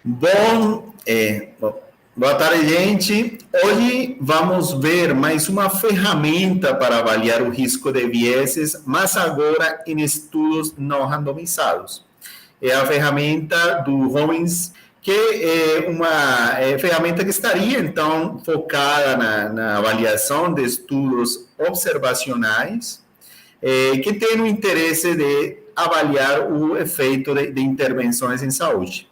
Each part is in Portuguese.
Boa tarde, gente. Hoje vamos ver mais uma ferramenta para avaliar o risco de vieses, mas agora em estudos não randomizados. É a ferramenta do Robbins, que é uma ferramenta que estaria, então, focada na avaliação de estudos observacionais, que tem o interesse de avaliar o efeito de intervenções em saúde.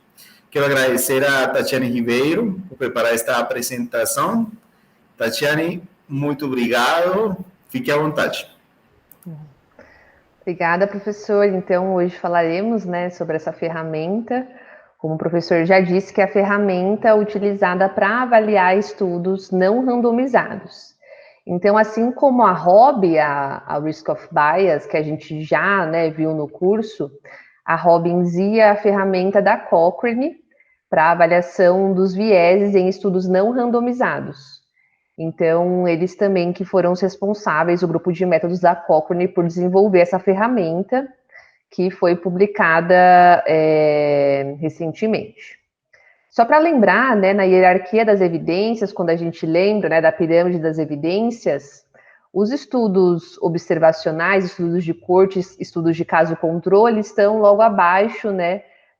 Quero agradecer a Tatiane Ribeiro por preparar esta apresentação. Tatiane, muito obrigado. Fique à vontade. Obrigada, professor. Então, hoje falaremos, sobre essa ferramenta. Como o professor já disse, que é a ferramenta utilizada para avaliar estudos não randomizados. Então, assim como a ROB, a Risk of Bias, que a gente já viu no curso, a Robbins é a ferramenta da Cochrane para avaliação dos vieses em estudos não randomizados. Então, eles também que foram os responsáveis, o grupo de métodos da Cochrane, por desenvolver essa ferramenta, que foi publicada recentemente. Só para lembrar, na hierarquia das evidências, quando a gente lembra da pirâmide das evidências, os estudos observacionais, estudos de corte, estudos de caso-controle, estão logo abaixo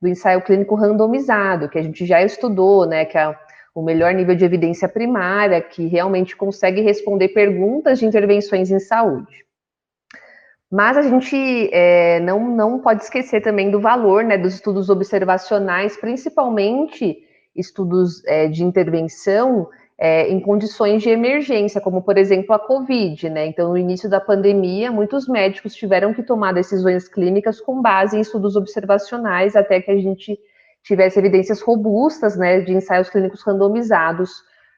do ensaio clínico randomizado, que a gente já estudou, que é o melhor nível de evidência primária, que realmente consegue responder perguntas de intervenções em saúde. Mas a gente não pode esquecer também do valor dos estudos observacionais, principalmente estudos de intervenção em condições de emergência, como, por exemplo, a Covid, Então, no início da pandemia, muitos médicos tiveram que tomar decisões clínicas com base em estudos observacionais, até que a gente tivesse evidências robustas, de ensaios clínicos randomizados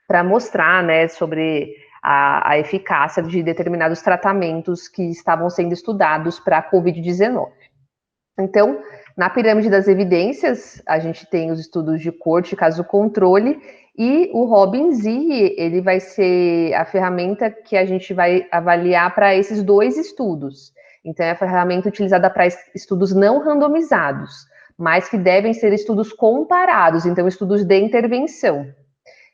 para mostrar, sobre a eficácia de determinados tratamentos que estavam sendo estudados para a Covid-19. Então, na pirâmide das evidências, a gente tem os estudos de corte, caso-controle, e o Robbins ele vai ser a ferramenta que a gente vai avaliar para esses dois estudos. Então, é a ferramenta utilizada para estudos não randomizados, mas que devem ser estudos comparados, então estudos de intervenção.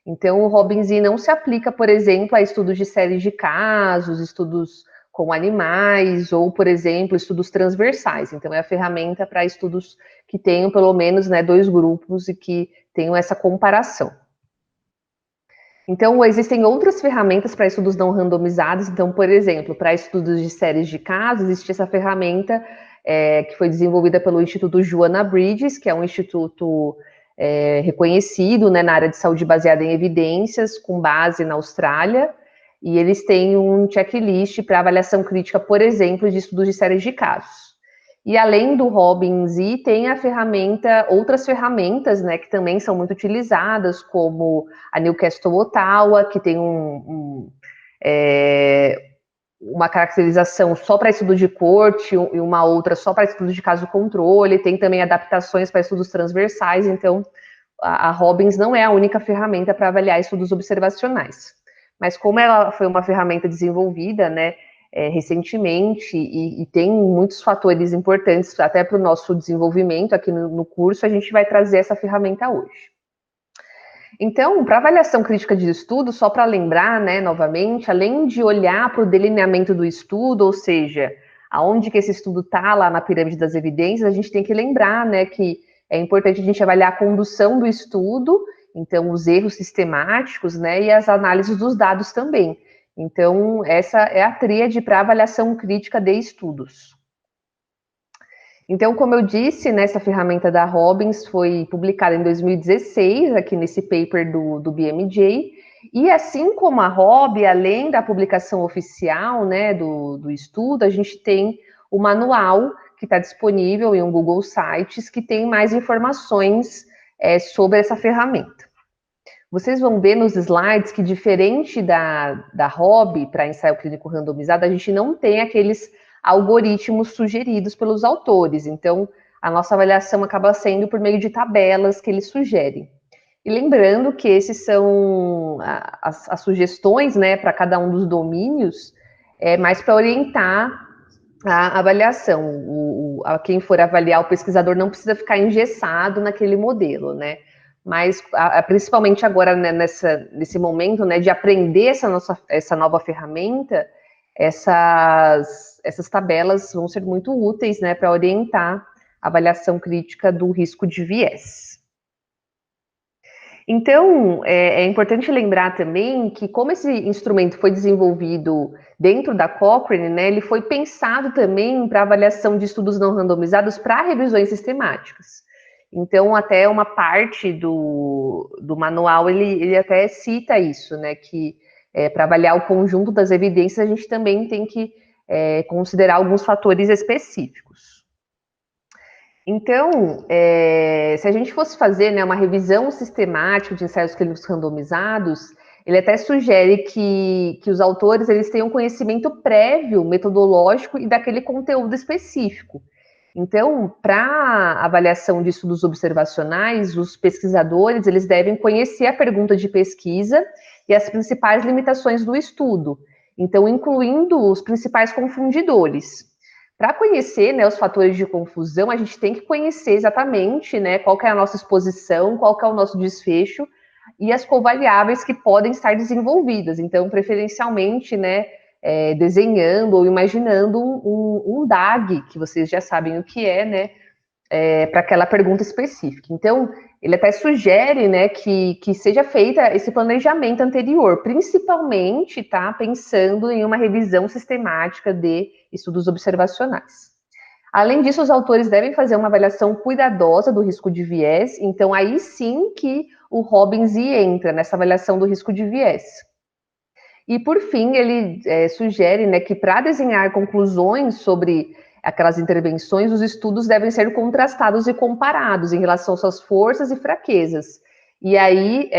Então, o Robbins não se aplica, por exemplo, a estudos de séries de casos, estudos com animais, ou, por exemplo, estudos transversais. Então, é a ferramenta para estudos que tenham pelo menos dois grupos e que tenham essa comparação. Então, existem outras ferramentas para estudos não randomizados. Então, por exemplo, para estudos de séries de casos, existe essa ferramenta que foi desenvolvida pelo Instituto Joanna Bridges, que é um instituto reconhecido na área de saúde baseada em evidências, com base na Austrália, e eles têm um checklist para avaliação crítica, por exemplo, de estudos de séries de casos. E além do Robbins tem a ferramenta, outras ferramentas, que também são muito utilizadas, como a Newcastle Ottawa, que tem uma caracterização só para estudo de corte e uma outra só para estudo de caso-controle, tem também adaptações para estudos transversais, então a Robbins não é a única ferramenta para avaliar estudos observacionais. Mas como ela foi uma ferramenta desenvolvida, recentemente e tem muitos fatores importantes até para o nosso desenvolvimento aqui no curso, a gente vai trazer essa ferramenta hoje. Então, para avaliação crítica de estudo, só para lembrar, novamente, além de olhar para o delineamento do estudo, ou seja, aonde que esse estudo está lá na pirâmide das evidências, a gente tem que lembrar, que é importante a gente avaliar a condução do estudo, então os erros sistemáticos, e as análises dos dados também. Então, essa é a tríade para avaliação crítica de estudos. Então, como eu disse, essa ferramenta da Robbins foi publicada em 2016, aqui nesse paper do BMJ, e assim como a ROB, além da publicação oficial do estudo, a gente tem o manual que está disponível em um Google Sites, que tem mais informações sobre essa ferramenta. Vocês vão ver nos slides que, diferente da ROB, para ensaio clínico randomizado, a gente não tem aqueles algoritmos sugeridos pelos autores. Então, a nossa avaliação acaba sendo por meio de tabelas que eles sugerem. E lembrando que esses são as sugestões, para cada um dos domínios, mais para orientar a avaliação. Quem for avaliar, o pesquisador não precisa ficar engessado naquele modelo, mas principalmente agora, né, nesse momento, né, de aprender essa nova ferramenta, essas tabelas vão ser muito úteis, né, para orientar a avaliação crítica do risco de viés. Então, é importante lembrar também que, como esse instrumento foi desenvolvido dentro da Cochrane, né, ele foi pensado também para avaliação de estudos não randomizados para revisões sistemáticas. Então, até uma parte do manual, ele até cita isso, né, que para avaliar o conjunto das evidências, a gente também tem que considerar alguns fatores específicos. Então, se a gente fosse fazer, né, uma revisão sistemática de ensaios clínicos randomizados, ele até sugere que os autores eles tenham conhecimento prévio, metodológico e daquele conteúdo específico. Então, para avaliação de estudos observacionais, os pesquisadores eles devem conhecer a pergunta de pesquisa e as principais limitações do estudo, então incluindo os principais confundidores. Para conhecer, né, os fatores de confusão, a gente tem que conhecer exatamente, né, qual que é a nossa exposição, qual que é o nosso desfecho e as covariáveis que podem estar desenvolvidas. Então, preferencialmente, né, desenhando ou imaginando um DAG, que vocês já sabem o que é, né, para aquela pergunta específica. Então, ele até sugere, né, que seja feita esse planejamento anterior, principalmente, tá, pensando em uma revisão sistemática de estudos observacionais. Além disso, os autores devem fazer uma avaliação cuidadosa do risco de viés, então aí sim que o Robbins entra nessa avaliação do risco de viés. E, por fim, ele sugere, né, que para desenhar conclusões sobre aquelas intervenções, os estudos devem ser contrastados e comparados em relação às suas forças e fraquezas. E aí,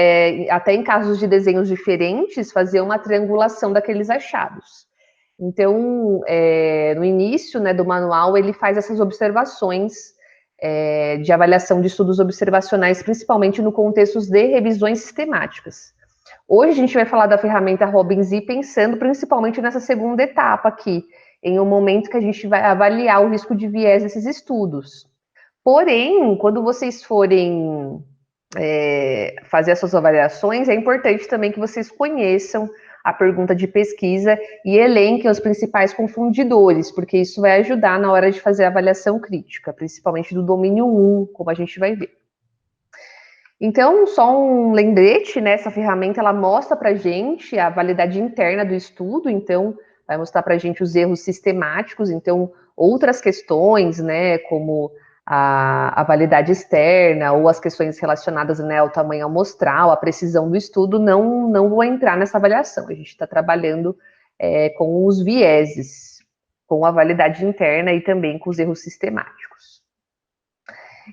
até em casos de desenhos diferentes, fazer uma triangulação daqueles achados. Então, no início, né, do manual, ele faz essas observações de avaliação de estudos observacionais, principalmente no contexto de revisões sistemáticas. Hoje a gente vai falar da ferramenta Robbins pensando principalmente nessa segunda etapa aqui, em um momento que a gente vai avaliar o risco de viés desses estudos. Porém, quando vocês forem fazer as suas avaliações, é importante também que vocês conheçam a pergunta de pesquisa e elenquem os principais confundidores, porque isso vai ajudar na hora de fazer a avaliação crítica, principalmente do domínio 1, como a gente vai ver. Então, só um lembrete, né? Essa ferramenta ela mostra para a gente a validade interna do estudo, então vai mostrar para a gente os erros sistemáticos, então outras questões, né, como a validade externa ou as questões relacionadas, né, ao tamanho amostral, a precisão do estudo, não vão entrar nessa avaliação. A gente está trabalhando com os vieses, com a validade interna e também com os erros sistemáticos.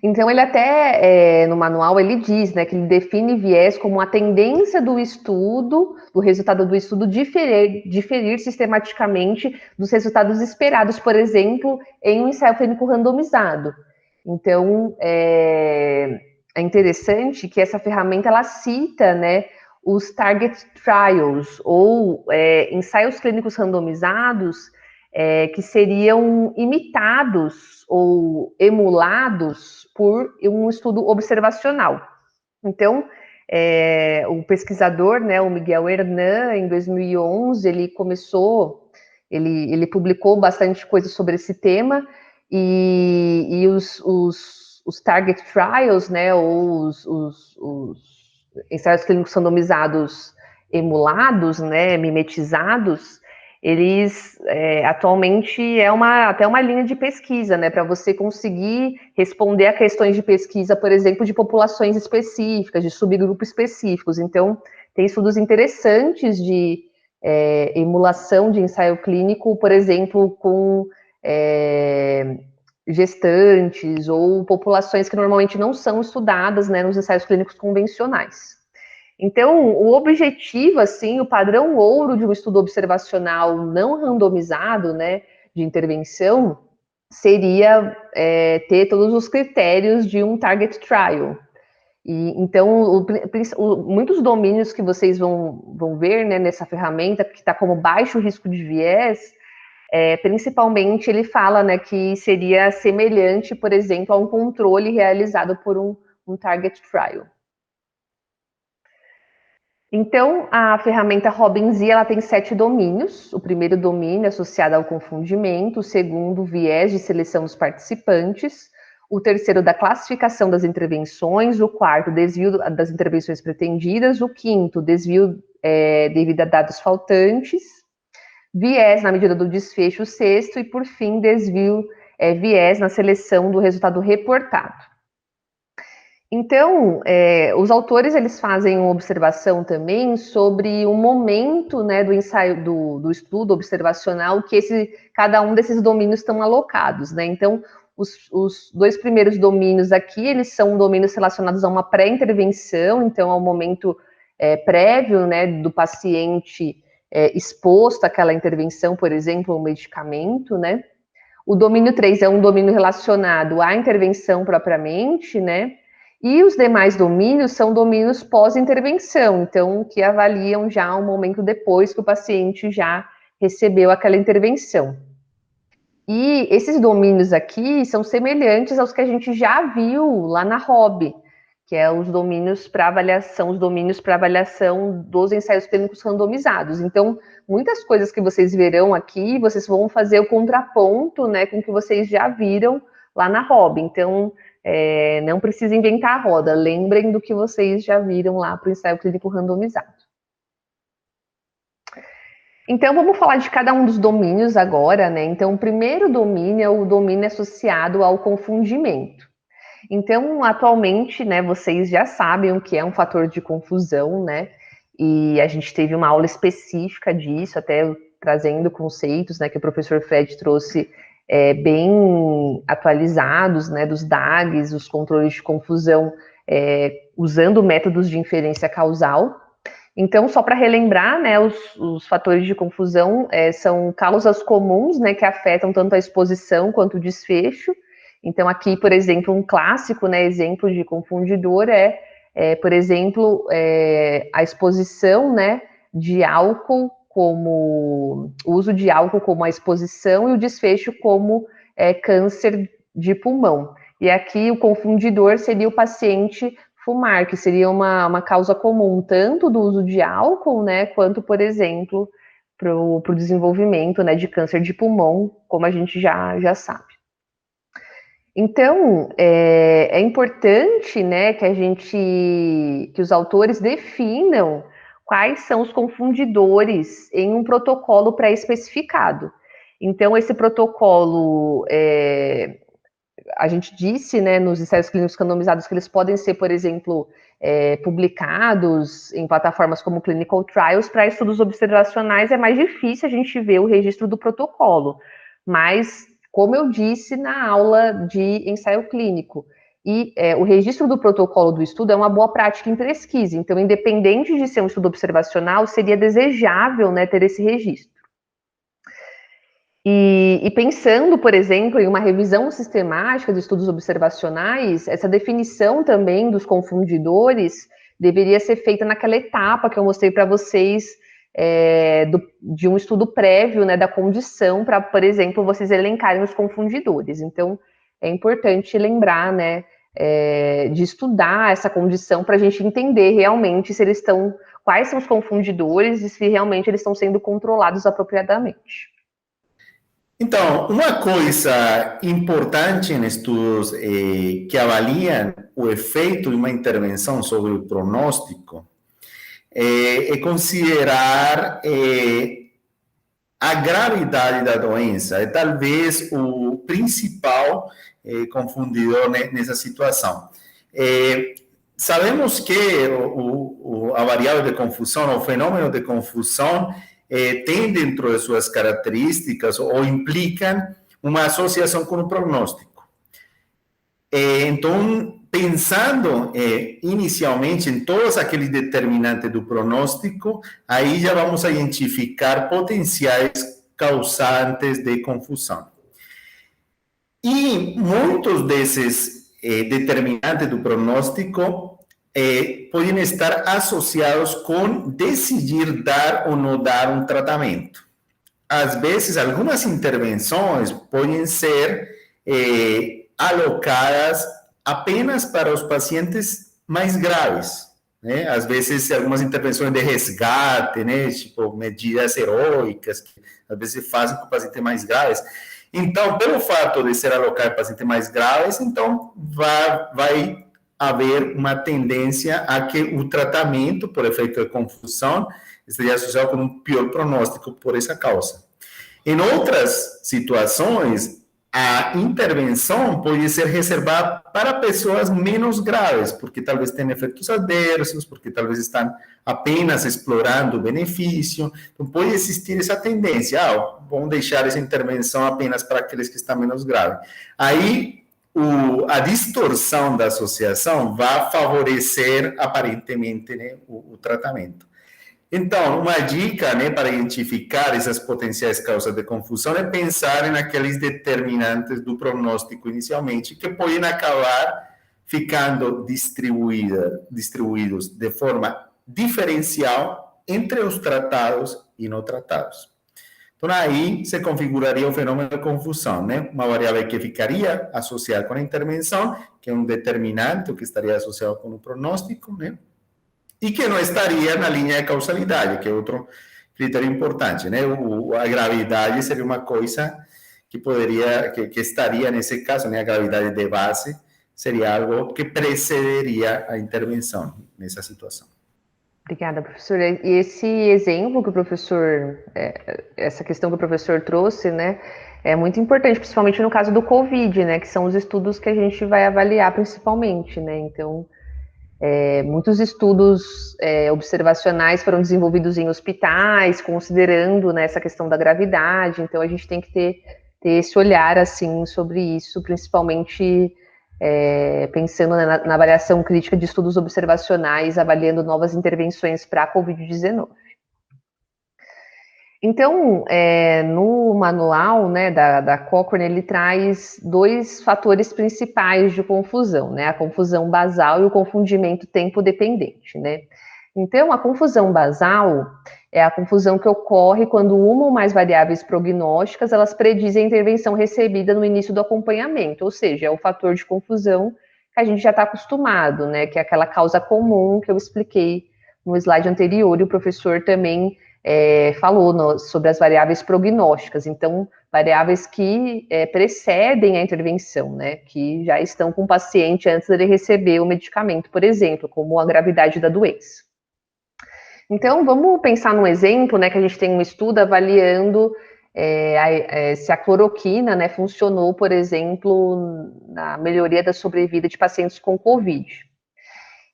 Então, ele até, no manual, ele diz, né, que ele define viés como a tendência do estudo, do resultado do estudo diferir sistematicamente dos resultados esperados, por exemplo, em um ensaio clínico randomizado. Então, é interessante que essa ferramenta, ela cita, né, os target trials, ou ensaios clínicos randomizados, que seriam imitados ou emulados por um estudo observacional. Então, o pesquisador, né, o Miguel Hernan, em 2011, ele publicou bastante coisa sobre esse tema, e os target trials, né, ou os ensaios clínicos randomizados emulados, né, mimetizados, eles atualmente até uma linha de pesquisa, né, para você conseguir responder a questões de pesquisa, por exemplo, de populações específicas, de subgrupos específicos. Então, tem estudos interessantes de emulação de ensaio clínico, por exemplo, com gestantes ou populações que normalmente não são estudadas, né, nos ensaios clínicos convencionais. Então, o objetivo, assim, o padrão ouro de um estudo observacional não randomizado, né, de intervenção, seria ter todos os critérios de um target trial. E, então, muitos domínios que vocês vão ver, né, nessa ferramenta, que está como baixo risco de viés, principalmente ele fala, né, que seria semelhante, por exemplo, a um controle realizado por um target trial. Então, a ferramenta Robbins ela tem 7 domínios. O primeiro domínio é associado ao confundimento, o segundo, viés de seleção dos participantes, o terceiro, da classificação das intervenções, o quarto, desvio das intervenções pretendidas, o quinto, desvio devido a dados faltantes, viés na medida do desfecho, o sexto, e por fim, viés na seleção do resultado reportado. Então, os autores eles fazem uma observação também sobre o momento, né, do ensaio, do estudo observacional que cada um desses domínios estão alocados, né? Então, os 2 primeiros domínios aqui, eles são domínios relacionados a uma pré-intervenção, então, ao momento prévio, né, do paciente exposto àquela intervenção, por exemplo, um medicamento, né? O domínio 3 é um domínio relacionado à intervenção propriamente, né? E os demais domínios são domínios pós-intervenção, então, que avaliam já um momento depois que o paciente já recebeu aquela intervenção. E esses domínios aqui são semelhantes aos que a gente já viu lá na ROB, que é os domínios para avaliação dos ensaios clínicos randomizados. Então, muitas coisas que vocês verão aqui, vocês vão fazer o contraponto, né, com o que vocês já viram lá na ROB. Então, não precisa inventar a roda, lembrem do que vocês já viram lá para o ensaio clínico randomizado. Então, vamos falar de cada um dos domínios agora, né? Então, o primeiro domínio é o domínio associado ao confundimento. Então, atualmente, né, vocês já sabem o que é um fator de confusão, né? E a gente teve uma aula específica disso, até trazendo conceitos, né, que o professor Fred trouxe bem atualizados, né, dos DAGs, os controles de confusão, usando métodos de inferência causal. Então, só para relembrar, né, os fatores de confusão são causas comuns, né, que afetam tanto a exposição quanto o desfecho. Então, aqui, por exemplo, um clássico, né, exemplo de confundidor por exemplo, a exposição, né, de álcool, como o uso de álcool como a exposição e o desfecho como câncer de pulmão. E aqui o confundidor seria o paciente fumar, que seria uma causa comum, tanto do uso de álcool, né, quanto, por exemplo, para o desenvolvimento, né, de câncer de pulmão, como a gente já sabe. Então, é importante, né, que os autores definam quais são os confundidores em um protocolo pré-especificado. Então, esse protocolo, a gente disse, né, nos ensaios clínicos randomizados que eles podem ser, por exemplo, publicados em plataformas como Clinical Trials. Para estudos observacionais é mais difícil a gente ver o registro do protocolo, mas, como eu disse na aula de ensaio clínico, o registro do protocolo do estudo é uma boa prática em pesquisa. Então, independente de ser um estudo observacional, seria desejável, né, ter esse registro. E pensando, por exemplo, em uma revisão sistemática de estudos observacionais, essa definição também dos confundidores deveria ser feita naquela etapa que eu mostrei para vocês, de um estudo prévio, né, da condição, para, por exemplo, vocês elencarem os confundidores. Então, é importante lembrar, né, de estudar essa condição para a gente entender realmente se eles quais são os confundidores e se realmente eles estão sendo controlados apropriadamente. Então, uma coisa importante em estudos que avaliam o efeito de uma intervenção sobre o pronóstico é considerar a gravidade da doença. É talvez o principal confundidor nessa situação. Sabemos que a variável de confusão, o fenômeno de confusão, tem dentro de suas características ou implicam uma associação com o prognóstico. Então, pensando inicialmente em todos aqueles determinantes do prognóstico, aí já vamos a identificar potenciais causantes de confusão. E muitos desses determinantes do prognóstico podem estar associados com decidir dar ou não dar um tratamento. Às vezes, algumas intervenções podem ser alocadas apenas para os pacientes mais graves. né? Às vezes, algumas intervenções de resgate, né? Tipo, medidas heróicas, que às vezes fazem com pacientes mais graves. Então, pelo fato de ser alocar pacientes mais graves, então vai haver uma tendência a que o tratamento, por efeito de confusão, esteja associado com um pior pronóstico por essa causa. Em outras situações, a intervenção pode ser reservada para pessoas menos graves, porque talvez tenham efeitos adversos, porque talvez estão apenas explorando o benefício. Então, pode existir essa tendência, vamos deixar essa intervenção apenas para aqueles que estão menos graves. Aí, a distorção da associação vai favorecer, aparentemente, né, o tratamento. Então, uma dica, né, para identificar essas potenciais causas de confusão é pensar naqueles determinantes do pronóstico inicialmente, que podem acabar ficando distribuídos de forma diferencial entre os tratados e não tratados. Então, aí se configuraria o fenômeno de confusão, né? Uma variável que ficaria associada com a intervenção, que é um determinante, que estaria associado com o pronóstico, né? E que não estaria na linha de causalidade, que é outro critério importante, né? A gravidade seria uma coisa que poderia, que estaria nesse caso, né? A gravidade de base seria algo que precederia a intervenção nessa situação. Obrigada, professor. E esse exemplo que o professor, essa questão que o professor trouxe, né, é muito importante, principalmente no caso do COVID, né, que são os estudos que a gente vai avaliar principalmente, né, então, muitos estudos observacionais foram desenvolvidos em hospitais, considerando, né, essa questão da gravidade, então a gente tem que ter esse olhar, assim, sobre isso, principalmente pensando na avaliação crítica de estudos observacionais, avaliando novas intervenções para a Covid-19. Então, no manual, né, da Cochrane, ele traz dois fatores principais de confusão, né, a confusão basal e o confundimento tempo-dependente, né. Então, a confusão basal é a confusão que ocorre quando uma ou mais variáveis prognósticas, elas predizem a intervenção recebida no início do acompanhamento, ou seja, é o fator de confusão que a gente já está acostumado, né, que é aquela causa comum que eu expliquei no slide anterior, e o professor também falou sobre as variáveis prognósticas, então, variáveis que precedem a intervenção, né, que já estão com o paciente antes dele receber o medicamento, por exemplo, como a gravidade da doença. Então, vamos pensar num exemplo, né, que a gente tem um estudo avaliando se a cloroquina, né, funcionou, por exemplo, na melhoria da sobrevida de pacientes com COVID.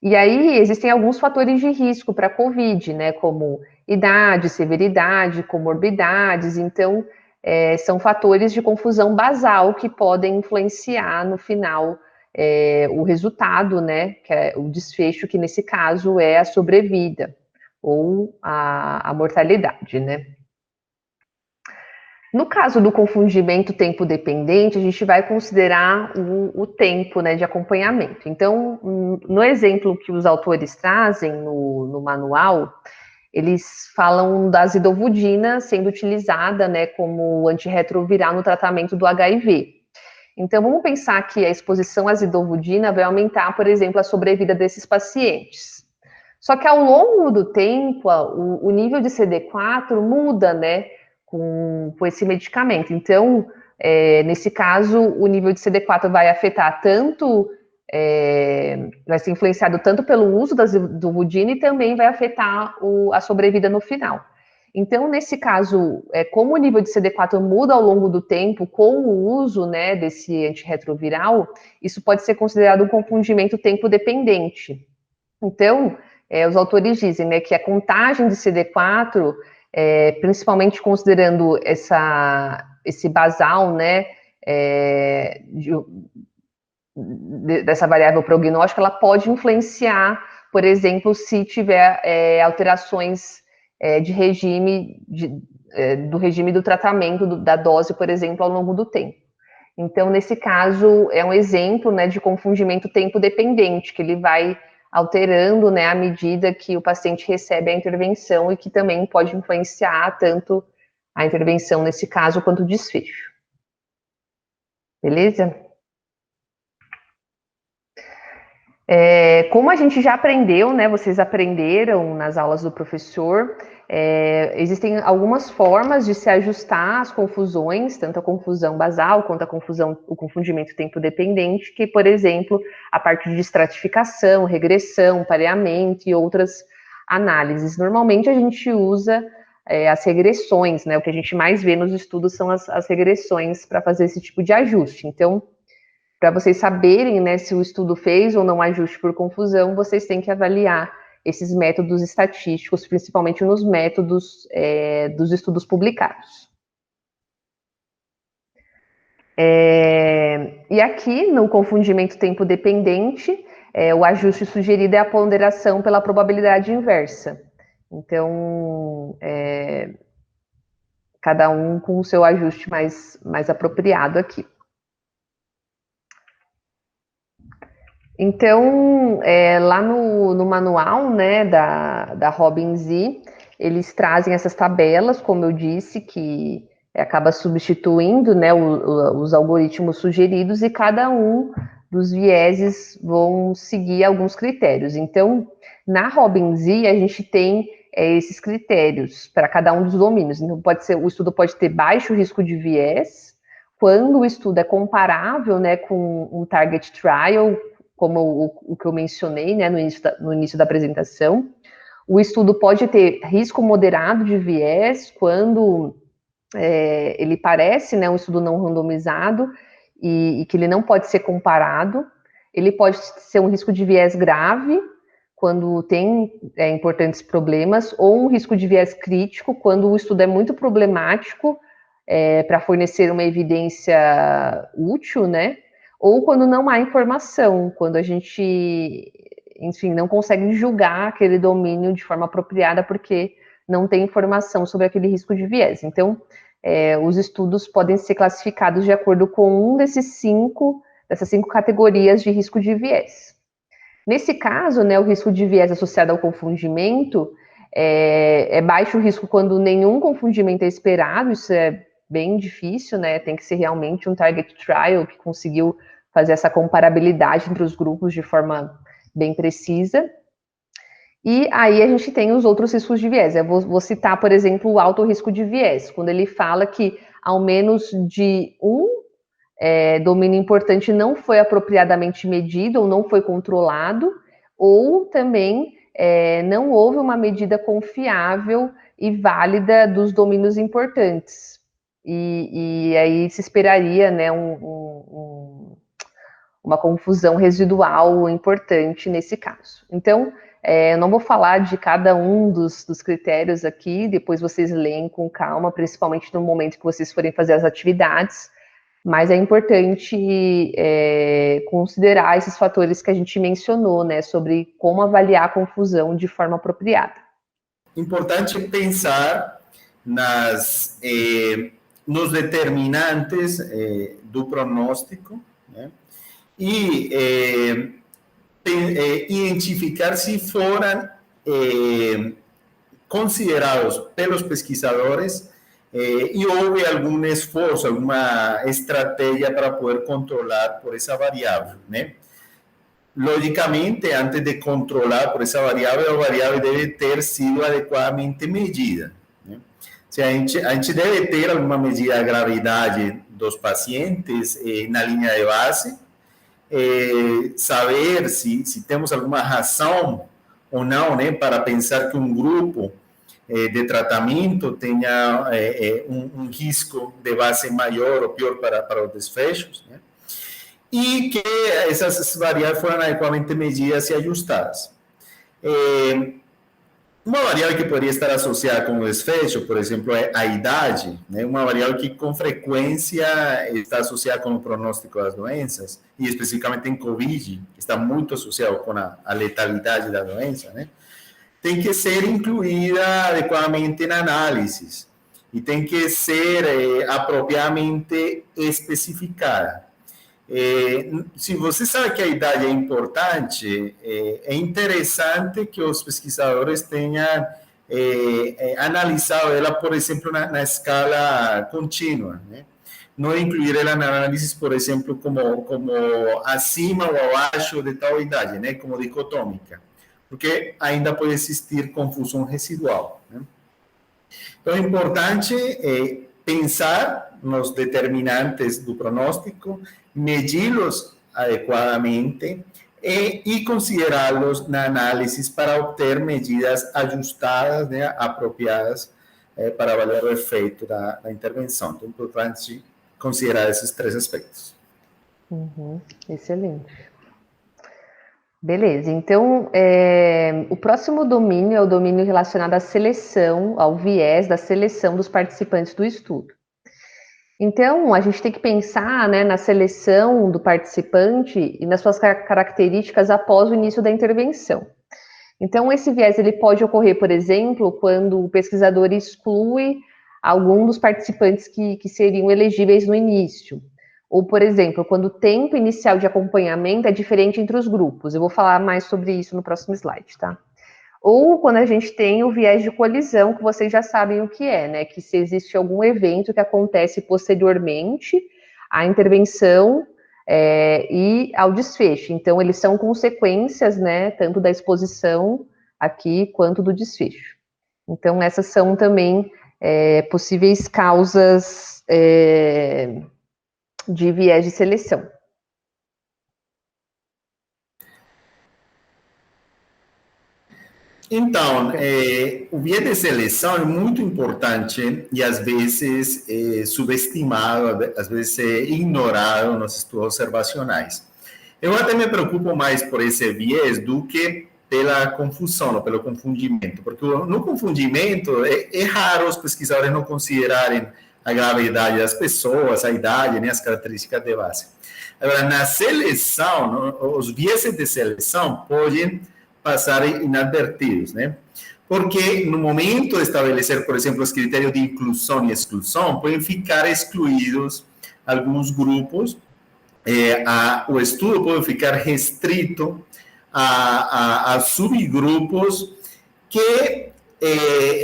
E aí, existem alguns fatores de risco para a COVID, né, como idade, severidade, comorbidades, então, são fatores de confusão basal que podem influenciar no final o resultado, né, que é o desfecho, que nesse caso é a sobrevida ou a mortalidade, né. No caso do confundimento tempo-dependente, a gente vai considerar o tempo, né, de acompanhamento. Então, no exemplo que os autores trazem no manual, eles falam da zidovudina sendo utilizada, né, como antirretroviral no tratamento do HIV. Então, vamos pensar que a exposição à zidovudina vai aumentar, por exemplo, a sobrevida desses pacientes. Só que ao longo do tempo, o nível de CD4 muda, né, com esse medicamento. Então, nesse caso, o nível de CD4 vai afetar tanto, vai ser influenciado tanto pelo uso da zidovudina e também vai afetar a sobrevida no final. Então, nesse caso, como o nível de CD4 muda ao longo do tempo com o uso, né, desse antirretroviral, isso pode ser considerado um confundimento tempo-dependente. Então, os autores dizem, né, que a contagem de CD4, principalmente considerando esse basal, né, dessa variável prognóstica, ela pode influenciar, por exemplo, se tiver alterações de regime, do regime do tratamento, da dose, por exemplo, ao longo do tempo. Então, nesse caso, é um exemplo, né, de confundimento tempo-dependente, que ele vai alterando, né, à medida que o paciente recebe a intervenção e que também pode influenciar tanto a intervenção nesse caso quanto o desfecho. Beleza? Como a gente já aprendeu, né, vocês aprenderam nas aulas do professor, existem algumas formas de se ajustar às confusões, tanto a confusão basal quanto o confundimento tempo-dependente, que, por exemplo, a partir de estratificação, regressão, pareamento e outras análises. Normalmente a gente usa as regressões, né, o que a gente mais vê nos estudos são as regressões para fazer esse tipo de ajuste. Então, para vocês saberem, né, se o estudo fez ou não ajuste por confusão, vocês têm que avaliar esses métodos estatísticos, principalmente nos métodos dos estudos publicados. E aqui, no confundimento tempo-dependente, o ajuste sugerido é a ponderação pela probabilidade inversa. Então, cada um com o seu ajuste mais apropriado aqui. Então, lá no manual, né, da Robbins e eles trazem essas tabelas, como eu disse, que acaba substituindo, né, os algoritmos sugeridos, e cada um dos vieses vão seguir alguns critérios. Então, na Robbins e a gente tem esses critérios para cada um dos domínios. Então, o estudo pode ter baixo risco de viés, quando o estudo é comparável, né, com um target trial, como o que eu mencionei, né, no início da apresentação. O estudo pode ter risco moderado de viés quando ele parece, né, um estudo não randomizado e que ele não pode ser comparado. Ele pode ser um risco de viés grave quando tem importantes problemas, ou um risco de viés crítico quando o estudo é muito problemático para fornecer uma evidência útil, né? Ou quando não há informação, quando a gente, enfim, não consegue julgar aquele domínio de forma apropriada porque não tem informação sobre aquele risco de viés. Então, os estudos podem ser classificados de acordo com dessas cinco categorias de risco de viés. Nesse caso, né, o risco de viés associado ao confundimento é baixo risco quando nenhum confundimento é esperado, isso é bem difícil, né? Tem que ser realmente um target trial que conseguiu fazer essa comparabilidade entre os grupos de forma bem precisa. E aí a gente tem os outros riscos de viés. Eu vou citar, por exemplo, o alto risco de viés, quando ele fala que ao menos de um domínio importante não foi apropriadamente medido ou não foi controlado, ou também não houve uma medida confiável e válida dos domínios importantes. E aí se esperaria, né, uma confusão residual importante nesse caso. Então, eu não vou falar de cada um dos critérios aqui, depois vocês leem com calma, principalmente no momento que vocês forem fazer as atividades, mas é importante considerar esses fatores que a gente mencionou, né, sobre como avaliar a confusão de forma apropriada. Importante pensar nos determinantes do pronóstico, né? E identificar se foram considerados pelos pesquisadores e houve algum esforço, alguma estratégia para poder controlar por essa variável, né? Logicamente, antes de controlar por essa variável, a variável deve ter sido adequadamente medida, né? Se a gente deve ter alguma medida da gravidade dos pacientes na linha de base, saber se temos alguma razão ou não, né, para pensar que um grupo de tratamento tenha um risco de base maior ou pior para os desfechos, né? E que essas variáveis foram adequadamente medidas e ajustadas. Uma variável que poderia estar associada com o desfecho, por exemplo, é a idade, né? Uma variável que com frequência está associada com o pronóstico das doenças, e especificamente em COVID, que está muito associado com a letalidade da doença, né? Tem que ser incluída adequadamente na análise e tem que ser apropriadamente especificada. Se você sabe que a idade é importante, é interessante que os pesquisadores tenham analisado ela, por exemplo, na escala contínua, né? não incluir ela na análise, por exemplo, como acima ou abaixo de tal idade, né? Como dicotômica, porque ainda pode existir confusão residual, né? Então, é importante pensar nos determinantes do pronóstico, medi-los adequadamente e considerá-los na análise para obter medidas ajustadas, né, apropriadas para avaliar o efeito da intervenção. Então, é importante considerar esses três aspectos. Excelente. Beleza, então o próximo domínio é o domínio relacionado à seleção, ao viés da seleção dos participantes do estudo. Então, a gente tem que pensar, né, na seleção do participante e nas suas características após o início da intervenção. Então, esse viés ele pode ocorrer, por exemplo, quando o pesquisador exclui algum dos participantes que seriam elegíveis no início. Ou, por exemplo, quando o tempo inicial de acompanhamento é diferente entre os grupos. Eu vou falar mais sobre isso no próximo slide, tá? Ou quando a gente tem o viés de colisão, que vocês já sabem o que é, né? Que se existe algum evento que acontece posteriormente à intervenção e ao desfecho. Então, eles são consequências, né? Tanto da exposição aqui, quanto do desfecho. Então, essas são também possíveis causas de viés de seleção. Então, o viés de seleção é muito importante e às vezes subestimado, às vezes ignorado nos estudos observacionais. Eu até me preocupo mais por esse viés do que pela confusão, ou pelo confundimento, porque no confundimento é raro os pesquisadores não considerarem a gravidade das pessoas, a idade, né, as características de base. Agora, na seleção, os vieses de seleção podem passar inadvertidos, né? Porque no momento de estabelecer, por exemplo, os critérios de inclusão e exclusão, podem ficar excluídos alguns grupos, o estudo pode ficar restrito a subgrupos que,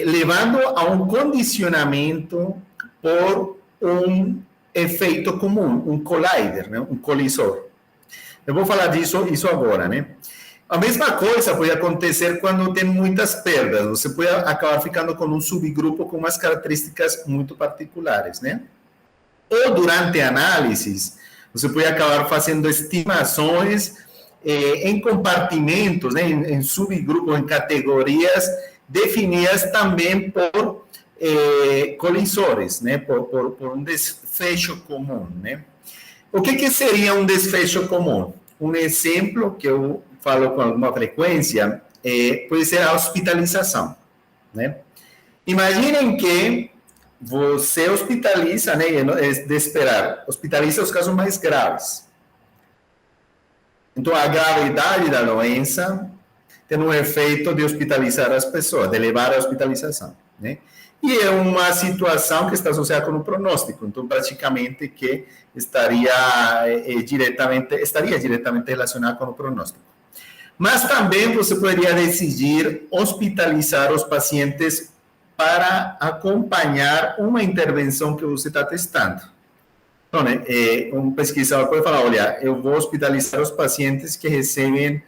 levando a um condicionamento por um efeito comum, um collider, né? Um colisor. Eu vou falar disso agora, né? A mesma coisa pode acontecer quando tem muitas perdas. Você pode acabar ficando com um subgrupo com umas características muito particulares, né? Ou durante a análise, você pode acabar fazendo estimações em compartimentos, né? Em subgrupos, em categorias definidas também por colisores, né? Por um desfecho comum, né? O que seria um desfecho comum? Um exemplo que eu falo com alguma frequência pode ser a hospitalização, né? Imaginem que você hospitaliza, né? É de esperar, hospitaliza os casos mais graves. Então, a gravidade da doença tem um efeito de hospitalizar as pessoas, de levar à hospitalização, né? E é uma situação que está associada com o pronóstico, então praticamente que estaria diretamente relacionada com o pronóstico. Mas também você poderia decidir hospitalizar os pacientes para acompanhar uma intervenção que você está testando. Então, né, um pesquisador pode falar, olha, eu vou hospitalizar os pacientes que recebem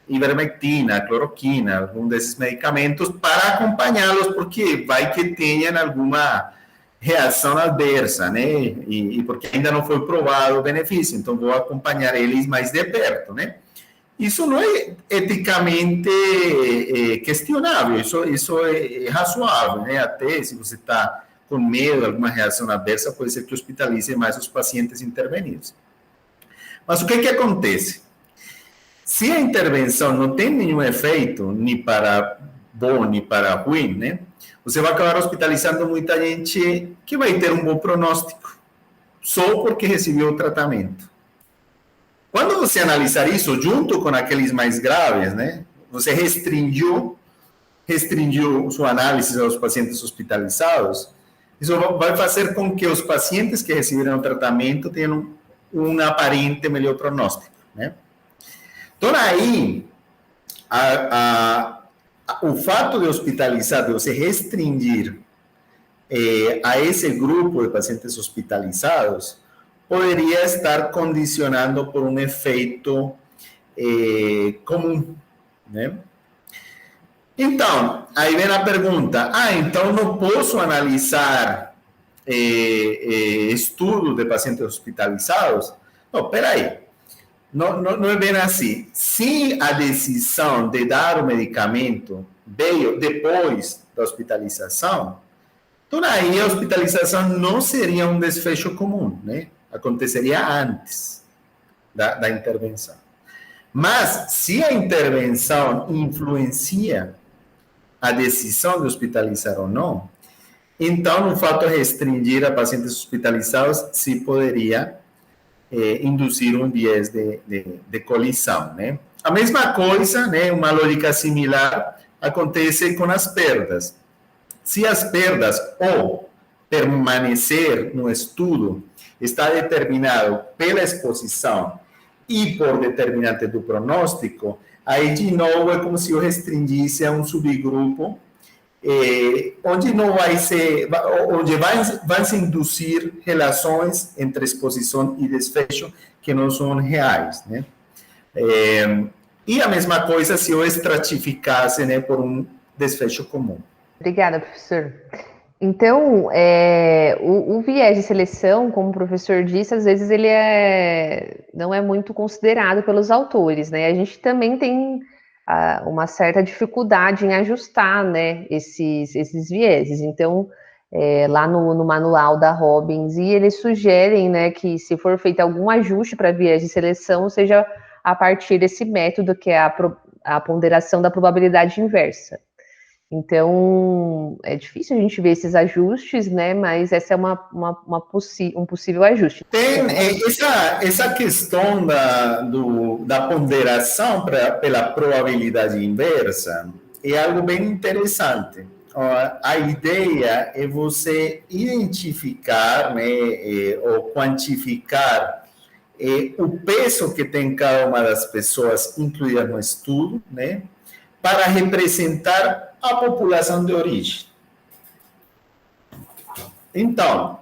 ivermectina, cloroquina, algum desses medicamentos, para acompanhá-los, porque vai que tenham alguma reação adversa, né? E porque ainda não foi provado o benefício, então vou acompanhar eles mais de perto, né? Isso não é eticamente questionável, isso é razoável, né? Até se você está com medo de alguma reação adversa, pode ser que hospitalize mais os pacientes intervenidos. Mas o que acontece? Se a intervenção não tem nenhum efeito, nem para bom, nem para ruim, né? Você vai acabar hospitalizando muita gente que vai ter um bom pronóstico, só porque recebeu o tratamento. Quando você analisar isso junto com aqueles mais graves, né? Você restringiu sua análise aos pacientes hospitalizados, isso vai fazer com que os pacientes que receberam o tratamento tenham um aparente melhor pronóstico, né? Então, aí, o fato de hospitalizar, de você restringir a esse grupo de pacientes hospitalizados poderia estar condicionando por um efeito comum, né? Então, aí vem a pergunta, então não posso analisar estudos de pacientes hospitalizados? Não, peraí, não é bem assim. Se a decisão de dar o medicamento veio depois da hospitalização, então aí a hospitalização não seria um desfecho comum, né? Aconteceria antes da intervenção. Mas, se a intervenção influencia a decisão de hospitalizar ou não, então, no fato de restringir a pacientes hospitalizados, se poderia induzir um viés de colisão, né? A mesma coisa, né, uma lógica similar, acontece com as perdas. Se as perdas ou permanecer no estudo está determinado pela exposição e por determinante do pronóstico, aí de novo é como se eu restringisse a um subgrupo onde não vai ser, onde vai se induzir relações entre exposição e desfecho que não são reais, né? E a mesma coisa se eu estratificasse, né, por um desfecho comum. Obrigada, professor. Então, o viés de seleção, como o professor disse, às vezes ele não é muito considerado pelos autores, né? A gente também tem uma certa dificuldade em ajustar, né, esses vieses. Então, lá no manual da Robbins, e eles sugerem, né, que se for feito algum ajuste para viés de seleção, seja a partir desse método que é a ponderação da probabilidade inversa. Então, é difícil a gente ver esses ajustes, né? Mas essa é um possível ajuste. Tem essa questão da ponderação pela probabilidade inversa é algo bem interessante. A ideia é você identificar, né, ou quantificar o peso que tem cada uma das pessoas incluídas no estudo, né, para representar a população de origem. Então,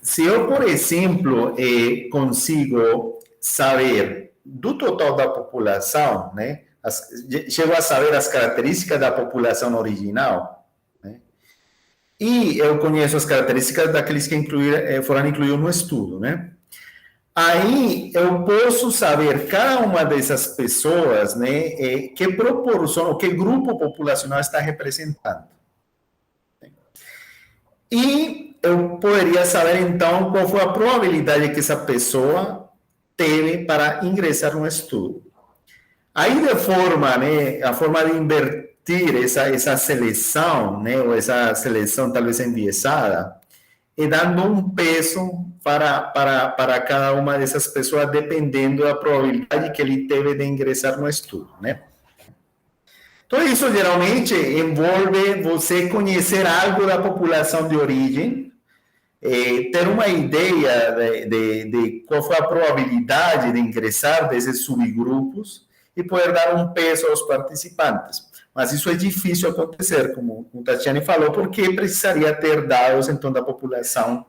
se eu, por exemplo, consigo saber do total da população, né, chego a saber as características da população original, né, e eu conheço as características daqueles que foram incluídos no estudo, né, aí eu posso saber cada uma dessas pessoas, né, que proporção, ou que grupo populacional está representando. E eu poderia saber, então, qual foi a probabilidade que essa pessoa teve para ingressar no estudo. Aí, de forma, né, a forma de invertir essa seleção, né, ou essa seleção talvez enviesada, e dando um peso para cada uma dessas pessoas, dependendo da probabilidade que ele teve de ingressar no estudo, né? Então, isso geralmente envolve você conhecer algo da população de origem, ter uma ideia de qual foi a probabilidade de ingressar desses subgrupos e poder dar um peso aos participantes. Mas isso é difícil acontecer, como o Tatiane falou, porque precisaria ter dados, então, da população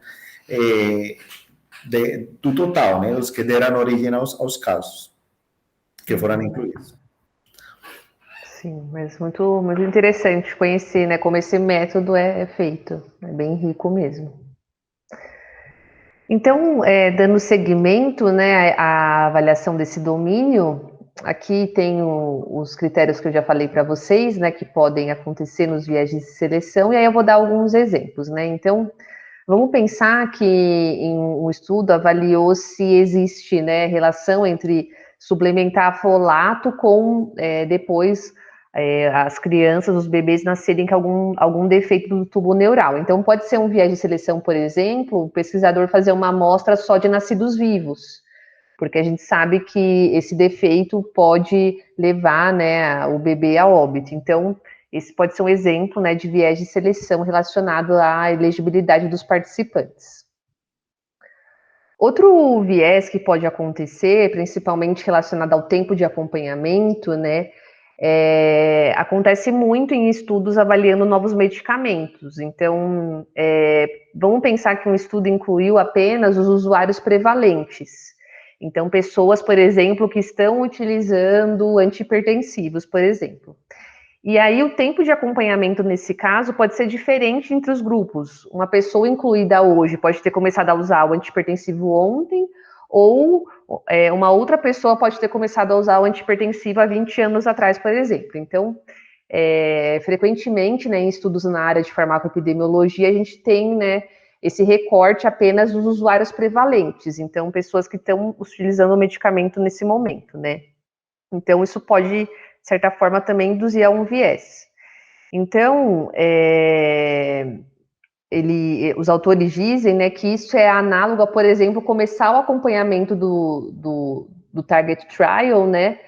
do total, né, os que deram origem aos casos que foram incluídos. Sim, mas muito, muito interessante conhecer, né, como esse método é feito. É bem rico mesmo. Então, dando seguimento, né, à avaliação desse domínio, aqui tem os critérios que eu já falei para vocês, né, que podem acontecer nos viés de seleção, e aí eu vou dar alguns exemplos, né. Então, vamos pensar que em um estudo avaliou se existe, né, relação entre suplementar folato com depois as crianças, os bebês nascerem com algum defeito do tubo neural. Então, pode ser um viés de seleção, por exemplo, o pesquisador fazer uma amostra só de nascidos vivos, porque a gente sabe que esse defeito pode levar, né, o bebê a óbito. Então, esse pode ser um exemplo, né, de viés de seleção relacionado à elegibilidade dos participantes. Outro viés que pode acontecer, principalmente relacionado ao tempo de acompanhamento, né, acontece muito em estudos avaliando novos medicamentos. Então, vamos pensar que um estudo incluiu apenas os usuários prevalentes. Então, pessoas, por exemplo, que estão utilizando antihipertensivos, por exemplo. E aí, o tempo de acompanhamento nesse caso pode ser diferente entre os grupos. Uma pessoa incluída hoje pode ter começado a usar o antihipertensivo ontem, ou uma outra pessoa pode ter começado a usar o antihipertensivo há 20 anos atrás, por exemplo. Então, frequentemente, né, em estudos na área de farmacoepidemiologia, a gente tem, né, esse recorte apenas dos usuários prevalentes. Então, pessoas que estão utilizando o medicamento nesse momento, né. Então, isso pode, de certa forma, também induzir a um viés. Então, os autores dizem, né, que isso é análogo a, por exemplo, começar o acompanhamento do target trial, né,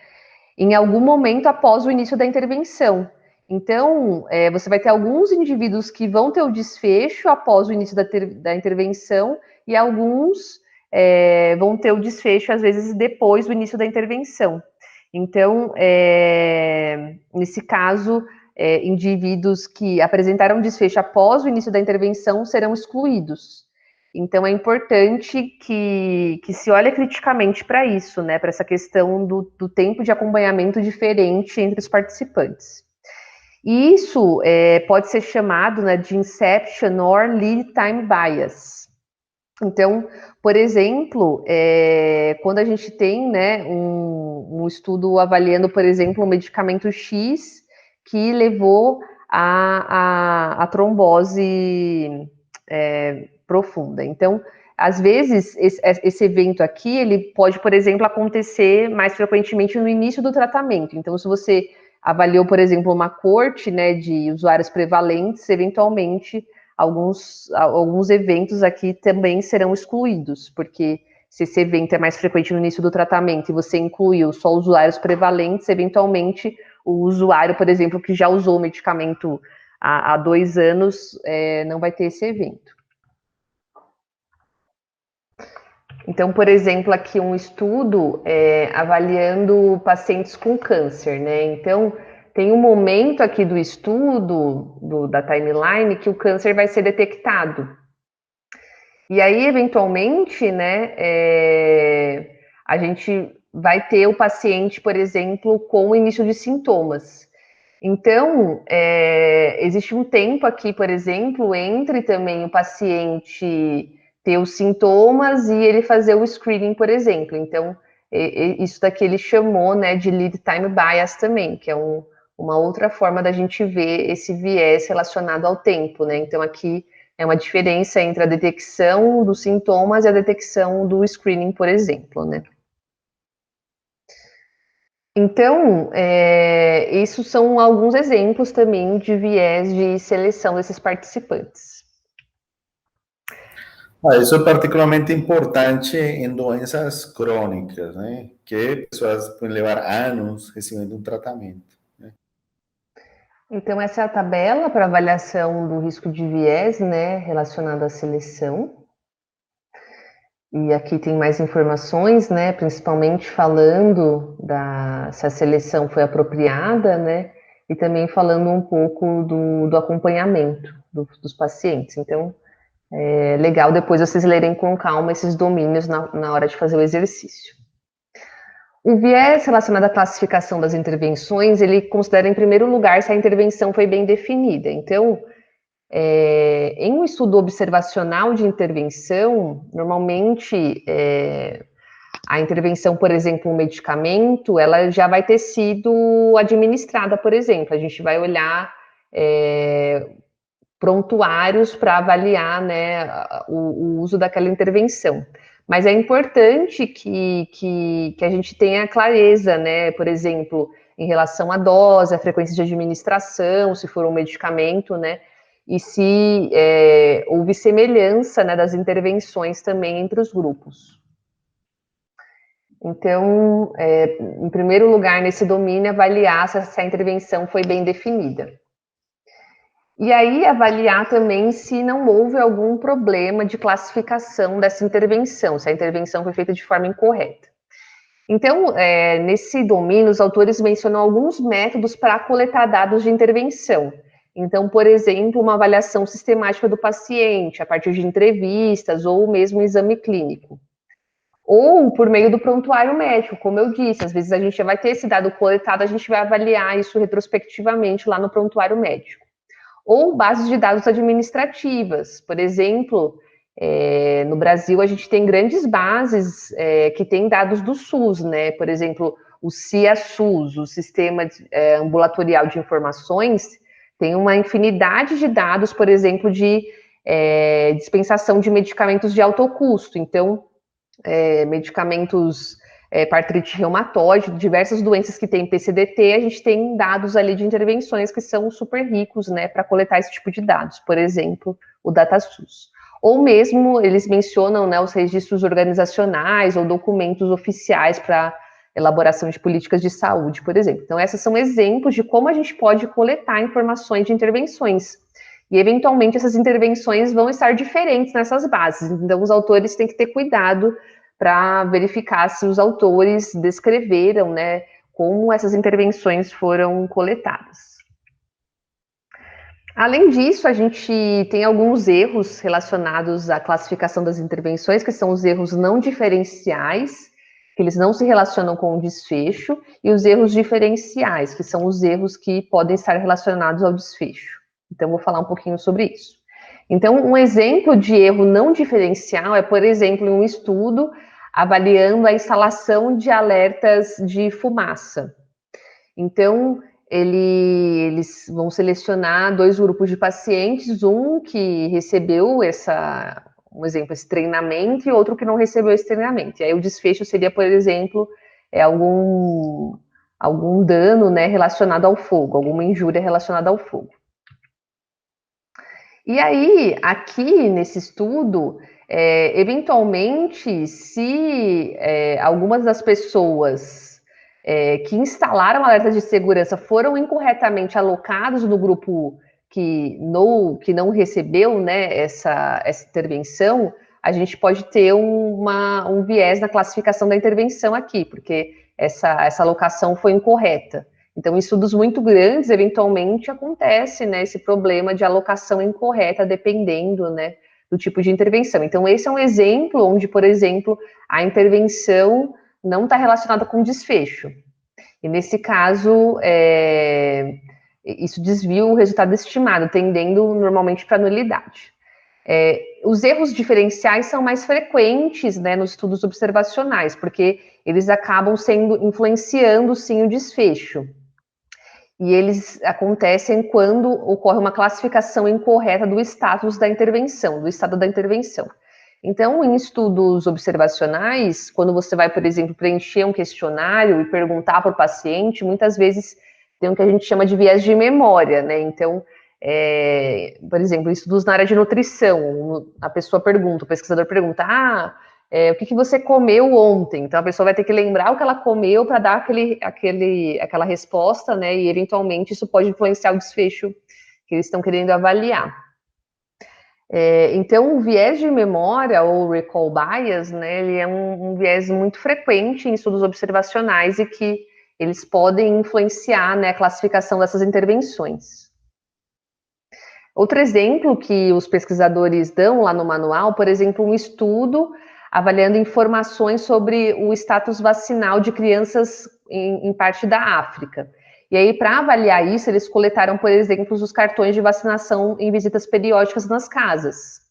em algum momento após o início da intervenção. Então, você vai ter alguns indivíduos que vão ter o desfecho após o início da intervenção e alguns vão ter o desfecho, às vezes, depois do início da intervenção. Então, nesse caso, indivíduos que apresentaram desfecho após o início da intervenção serão excluídos. Então, é importante que se olhe criticamente para isso, né, para essa questão do tempo de acompanhamento diferente entre os participantes. E isso pode ser chamado, né, de inception or lead time bias. Então, por exemplo, quando a gente tem, né, um estudo avaliando, por exemplo, um medicamento X que levou a trombose profunda. Então, às vezes, esse evento aqui, ele pode, por exemplo, acontecer mais frequentemente no início do tratamento. Então, se você avaliou, por exemplo, uma coorte, né, de usuários prevalentes, eventualmente, alguns eventos aqui também serão excluídos, porque se esse evento é mais frequente no início do tratamento e você incluiu só usuários prevalentes, eventualmente, o usuário, por exemplo, que já usou o medicamento há 2 anos, não vai ter esse evento. Então, por exemplo, aqui um estudo avaliando pacientes com câncer, né? Então, tem um momento aqui do estudo, da timeline, que o câncer vai ser detectado. E aí, eventualmente, né, a gente vai ter o paciente, por exemplo, com o início de sintomas. Então, existe um tempo aqui, por exemplo, entre também o paciente ter os sintomas e ele fazer o screening, por exemplo. Então, isso daqui ele chamou, né, de lead time bias também, que é uma outra forma da gente ver esse viés relacionado ao tempo, né? Então, aqui é uma diferença entre a detecção dos sintomas e a detecção do screening, por exemplo, né? Então, isso são alguns exemplos também de viés de seleção desses participantes. Isso é particularmente importante em doenças crônicas, né? Que pessoas podem levar anos recebendo um tratamento. Né? Então, essa é a tabela para avaliação do risco de viés, né, relacionado à seleção. E aqui tem mais informações, né, principalmente falando se a seleção foi apropriada, né, e também falando um pouco do acompanhamento dos pacientes. Então, é legal depois vocês lerem com calma esses domínios na hora de fazer o exercício. O viés relacionado à classificação das intervenções, ele considera, em primeiro lugar, se a intervenção foi bem definida. Então, em um estudo observacional de intervenção, normalmente a intervenção, por exemplo, um medicamento, ela já vai ter sido administrada, por exemplo. A gente vai olhar prontuários para avaliar, né, o uso daquela intervenção. Mas é importante que a gente tenha clareza, né, por exemplo, em relação à dose, à frequência de administração, se for um medicamento, né, e se houve semelhança, né, das intervenções também entre os grupos. Então, em primeiro lugar, nesse domínio, avaliar se a intervenção foi bem definida. E aí, avaliar também se não houve algum problema de classificação dessa intervenção, se a intervenção foi feita de forma incorreta. Então, nesse domínio, os autores mencionam alguns métodos para coletar dados de intervenção. Então, por exemplo, uma avaliação sistemática do paciente, a partir de entrevistas ou mesmo um exame clínico. Ou por meio do prontuário médico, como eu disse, às vezes a gente já vai ter esse dado coletado, a gente vai avaliar isso retrospectivamente lá no prontuário médico. Ou bases de dados administrativas, por exemplo, no Brasil a gente tem grandes bases que têm dados do SUS, né? Por exemplo, o CIA-SUS, o Sistema Ambulatorial de Informações, tem uma infinidade de dados, por exemplo, de dispensação de medicamentos de alto custo. Então, medicamentos para artrite reumatoide, diversas doenças que têm PCDT, a gente tem dados ali de intervenções que são super ricos, né, para coletar esse tipo de dados, por exemplo, o DataSUS. Ou mesmo, eles mencionam, né, os registros organizacionais ou documentos oficiais para elaboração de políticas de saúde, por exemplo. Então, esses são exemplos de como a gente pode coletar informações de intervenções. E, eventualmente, essas intervenções vão estar diferentes nessas bases. Então, os autores têm que ter cuidado para verificar se os autores descreveram, né, como essas intervenções foram coletadas. Além disso, a gente tem alguns erros relacionados à classificação das intervenções, que são os erros não diferenciais, que eles não se relacionam com o desfecho, e os erros diferenciais, que são os erros que podem estar relacionados ao desfecho. Então, vou falar um pouquinho sobre isso. Então, um exemplo de erro não diferencial é, por exemplo, um estudo avaliando a instalação de alertas de fumaça. Então, eles vão selecionar 2 grupos de pacientes, um que recebeu esse treinamento e outro que não recebeu esse treinamento. E aí o desfecho seria, por exemplo, algum dano, né, relacionado ao fogo, alguma injúria relacionada ao fogo. E aí, aqui nesse estudo, eventualmente, se algumas das pessoas que instalaram alertas de segurança foram incorretamente alocados no grupo que não recebeu, né, essa intervenção, a gente pode ter um viés na classificação da intervenção aqui, porque essa alocação foi incorreta. Então, em estudos muito grandes, eventualmente acontece, né, esse problema de alocação incorreta, dependendo, né, do tipo de intervenção. Então, esse é um exemplo onde, por exemplo, a intervenção não está relacionada com desfecho. E, nesse caso, isso desvia o resultado estimado, tendendo normalmente para nulidade. Os erros diferenciais são mais frequentes, né, nos estudos observacionais, porque eles acabam influenciando, sim, o desfecho. E eles acontecem quando ocorre uma classificação incorreta do status da intervenção, do estado da intervenção. Então, em estudos observacionais, quando você vai, por exemplo, preencher um questionário e perguntar para o paciente, muitas vezes tem o que a gente chama de viés de memória, né? Então, por exemplo, estudos na área de nutrição, a pessoa pergunta, o pesquisador pergunta, o que você comeu ontem? Então, a pessoa vai ter que lembrar o que ela comeu para dar aquela resposta, né? E, eventualmente, isso pode influenciar o desfecho que eles estão querendo avaliar. Então, o viés de memória, ou recall bias, né? Ele é um viés muito frequente em estudos observacionais e que eles podem influenciar, né, a classificação dessas intervenções. Outro exemplo que os pesquisadores dão lá no manual, por exemplo, um estudo avaliando informações sobre o status vacinal de crianças em parte da África. E aí, para avaliar isso, eles coletaram, por exemplo, os cartões de vacinação em visitas periódicas nas casas.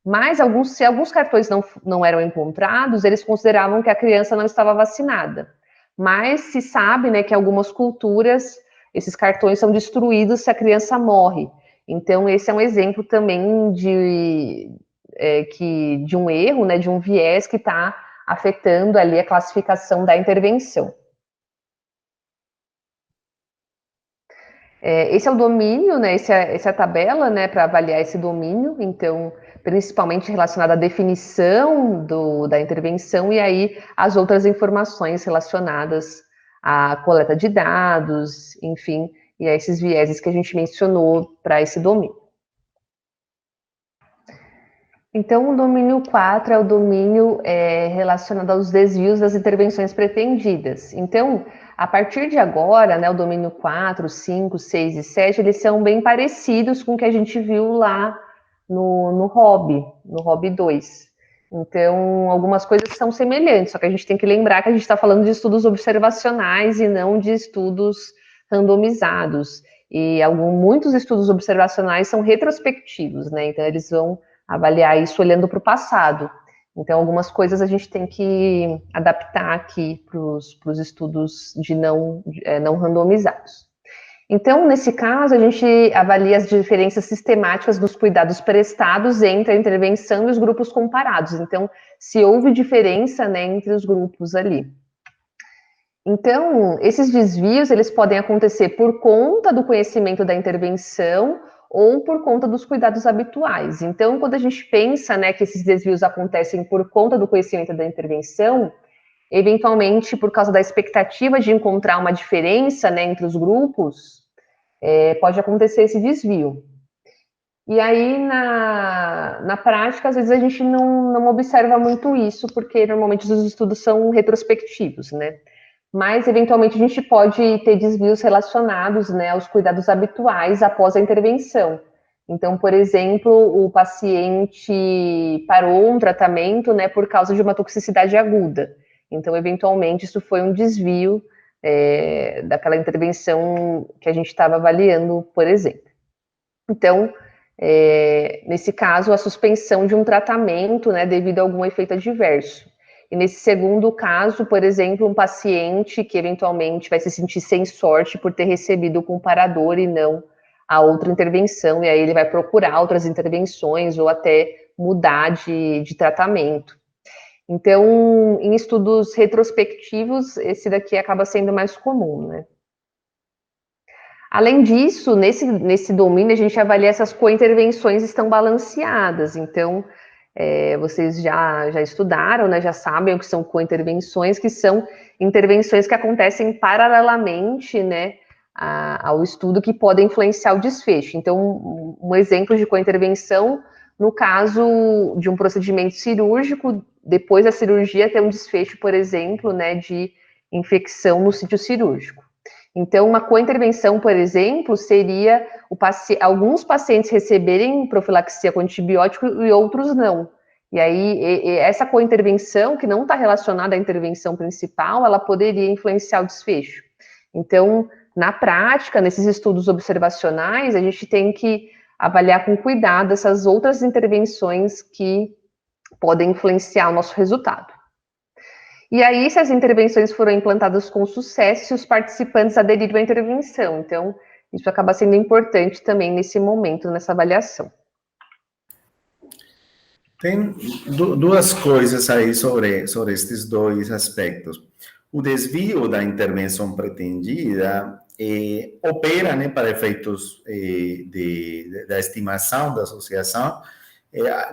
Mas, se alguns cartões não eram encontrados, eles consideravam que a criança não estava vacinada. Mas se sabe, né, que em algumas culturas esses cartões são destruídos se a criança morre. Então, esse é um exemplo também de um erro, né, de um viés que está afetando ali a classificação da intervenção. Esse é o domínio, né, essa é a tabela, né, para avaliar esse domínio, então, principalmente relacionada à definição da intervenção e aí as outras informações relacionadas à coleta de dados, enfim, e a esses vieses que a gente mencionou para esse domínio. Então, o domínio 4 é o domínio relacionado aos desvios das intervenções pretendidas. Então, a partir de agora, né, o domínio 4, 5, 6 e 7, eles são bem parecidos com o que a gente viu lá no Hobby 2. Então, algumas coisas são semelhantes, só que a gente tem que lembrar que a gente está falando de estudos observacionais e não de estudos randomizados. E muitos estudos observacionais são retrospectivos, né? Então, eles vão avaliar isso olhando para o passado. Então, algumas coisas a gente tem que adaptar aqui para os estudos de não randomizados. Então, nesse caso, a gente avalia as diferenças sistemáticas dos cuidados prestados entre a intervenção e os grupos comparados. Então, se houve diferença, né, entre os grupos ali. Então, esses desvios, eles podem acontecer por conta do conhecimento da intervenção ou por conta dos cuidados habituais. Então, quando a gente pensa, né, que esses desvios acontecem por conta do conhecimento da intervenção, eventualmente, por causa da expectativa de encontrar uma diferença, né, entre os grupos, pode acontecer esse desvio. E aí, na prática, às vezes a gente não observa muito isso, porque normalmente os estudos são retrospectivos, né? Mas, eventualmente, a gente pode ter desvios relacionados, né, aos cuidados habituais após a intervenção. Então, por exemplo, o paciente parou um tratamento, né, por causa de uma toxicidade aguda. Então, eventualmente, isso foi um desvio daquela intervenção que a gente estava avaliando, por exemplo. Então, nesse caso, a suspensão de um tratamento, né, devido a algum efeito adverso. E nesse segundo caso, por exemplo, um paciente que eventualmente vai se sentir sem sorte por ter recebido o comparador e não a outra intervenção, e aí ele vai procurar outras intervenções ou até mudar de tratamento. Então, em estudos retrospectivos, esse daqui acaba sendo mais comum, né? Além disso, nesse domínio, a gente avalia se as co-intervenções estão balanceadas. Então, vocês já estudaram, né, já sabem o que são co-intervenções, que são intervenções que acontecem paralelamente, né, ao estudo, que podem influenciar o desfecho. Então, um exemplo de co-intervenção, no caso de um procedimento cirúrgico, depois da cirurgia ter um desfecho, por exemplo, né, de infecção no sítio cirúrgico. Então, uma co-intervenção, por exemplo, seria alguns pacientes receberem profilaxia com antibiótico e outros não. E aí, essa co-intervenção, que não está relacionada à intervenção principal, ela poderia influenciar o desfecho. Então, na prática, nesses estudos observacionais, a gente tem que avaliar com cuidado essas outras intervenções que podem influenciar o nosso resultado. E aí, se as intervenções foram implantadas com sucesso, os participantes aderiram à intervenção. Então, isso acaba sendo importante também nesse momento, nessa avaliação. Tem duas coisas aí sobre estes dois aspectos. O desvio da intervenção pretendida opera, né, para efeitos da estimação da associação,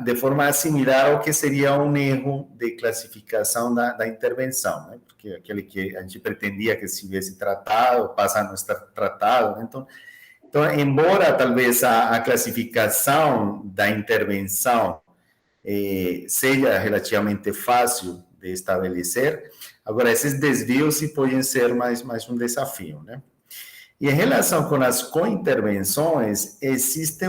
de forma similar ao que seria um erro de classificação da intervenção, né? Porque aquele que a gente pretendia que se tivesse tratado, passa a não estar tratado. Né? Então, embora talvez a classificação da intervenção seja relativamente fácil de estabelecer, agora esses desvios se podem ser mais um desafio, né? E em relação com as co-intervenções, existe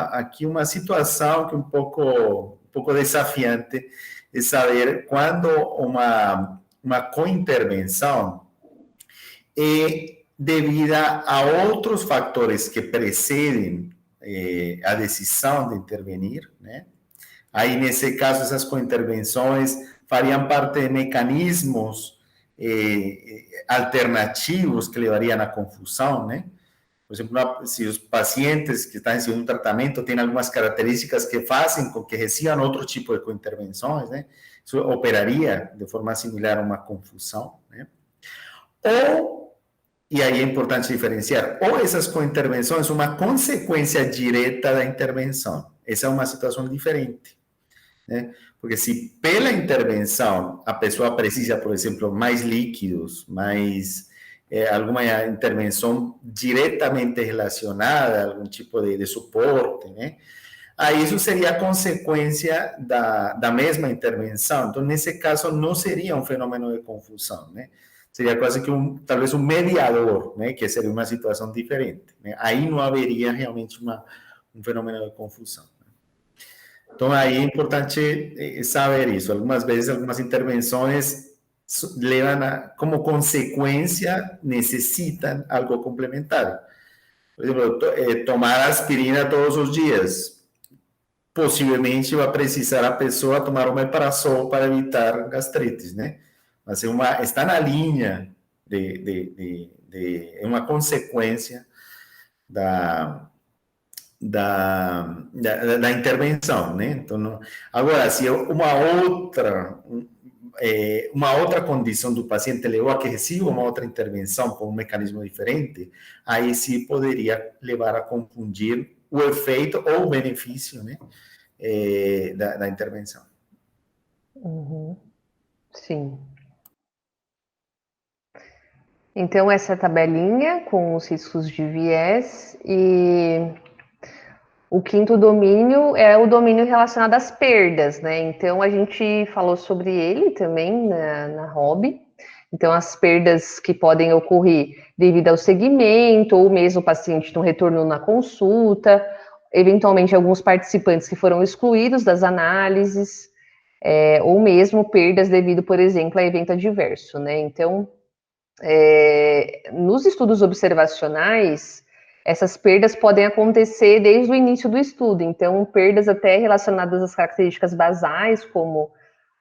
aqui uma situação que é um pouco desafiante de saber quando uma co-intervenção é devida a outros fatores que precedem a decisão de intervenir, né? Aí, nesse caso, essas co-intervenções fariam parte de mecanismos alternativos que levariam à confusão, né? Por exemplo, se os pacientes que estão recebendo um tratamento têm algumas características que fazem com que recebam outro tipo de co-intervenções, né? Isso operaria de forma similar a uma confusão, né? E aí é importante diferenciar, ou essas co-intervenções são uma consequência direta da intervenção. Essa é uma situação diferente, né? Porque se pela intervenção a pessoa precisa, por exemplo, mais líquidos, mais alguma intervenção diretamente relacionada a algum tipo de suporte, né? aí isso seria consequência da mesma intervenção. Então, nesse caso, não seria um fenômeno de confusão, né? Seria quase que talvez um mediador, né? Que seria uma situação diferente, né? Aí não haveria realmente um fenômeno de confusão. Então, aí é importante saber isso. Algumas vezes, algumas intervenções levam como consequência, necessitam algo complementar. Por exemplo, tomar aspirina todos os dias. Possivelmente vai precisar a pessoa tomar uma omeprazol para evitar gastrites, né? Mas está na linha é uma consequência da intervenção, né? Então, agora, se uma outra condição do paciente levou a que receba uma outra intervenção com um mecanismo diferente, aí sim poderia levar a confundir o efeito ou o benefício, né, da intervenção. Uhum. Sim. Então, essa tabelinha com os riscos de viés e o quinto domínio é o domínio relacionado às perdas, né? Então, a gente falou sobre ele também na Hobby. Então, as perdas que podem ocorrer devido ao segmento, ou mesmo o paciente não retornou na consulta, eventualmente alguns participantes que foram excluídos das análises, ou mesmo perdas devido, por exemplo, a evento adverso, né? Então, nos estudos observacionais, essas perdas podem acontecer desde o início do estudo, então perdas até relacionadas às características basais, como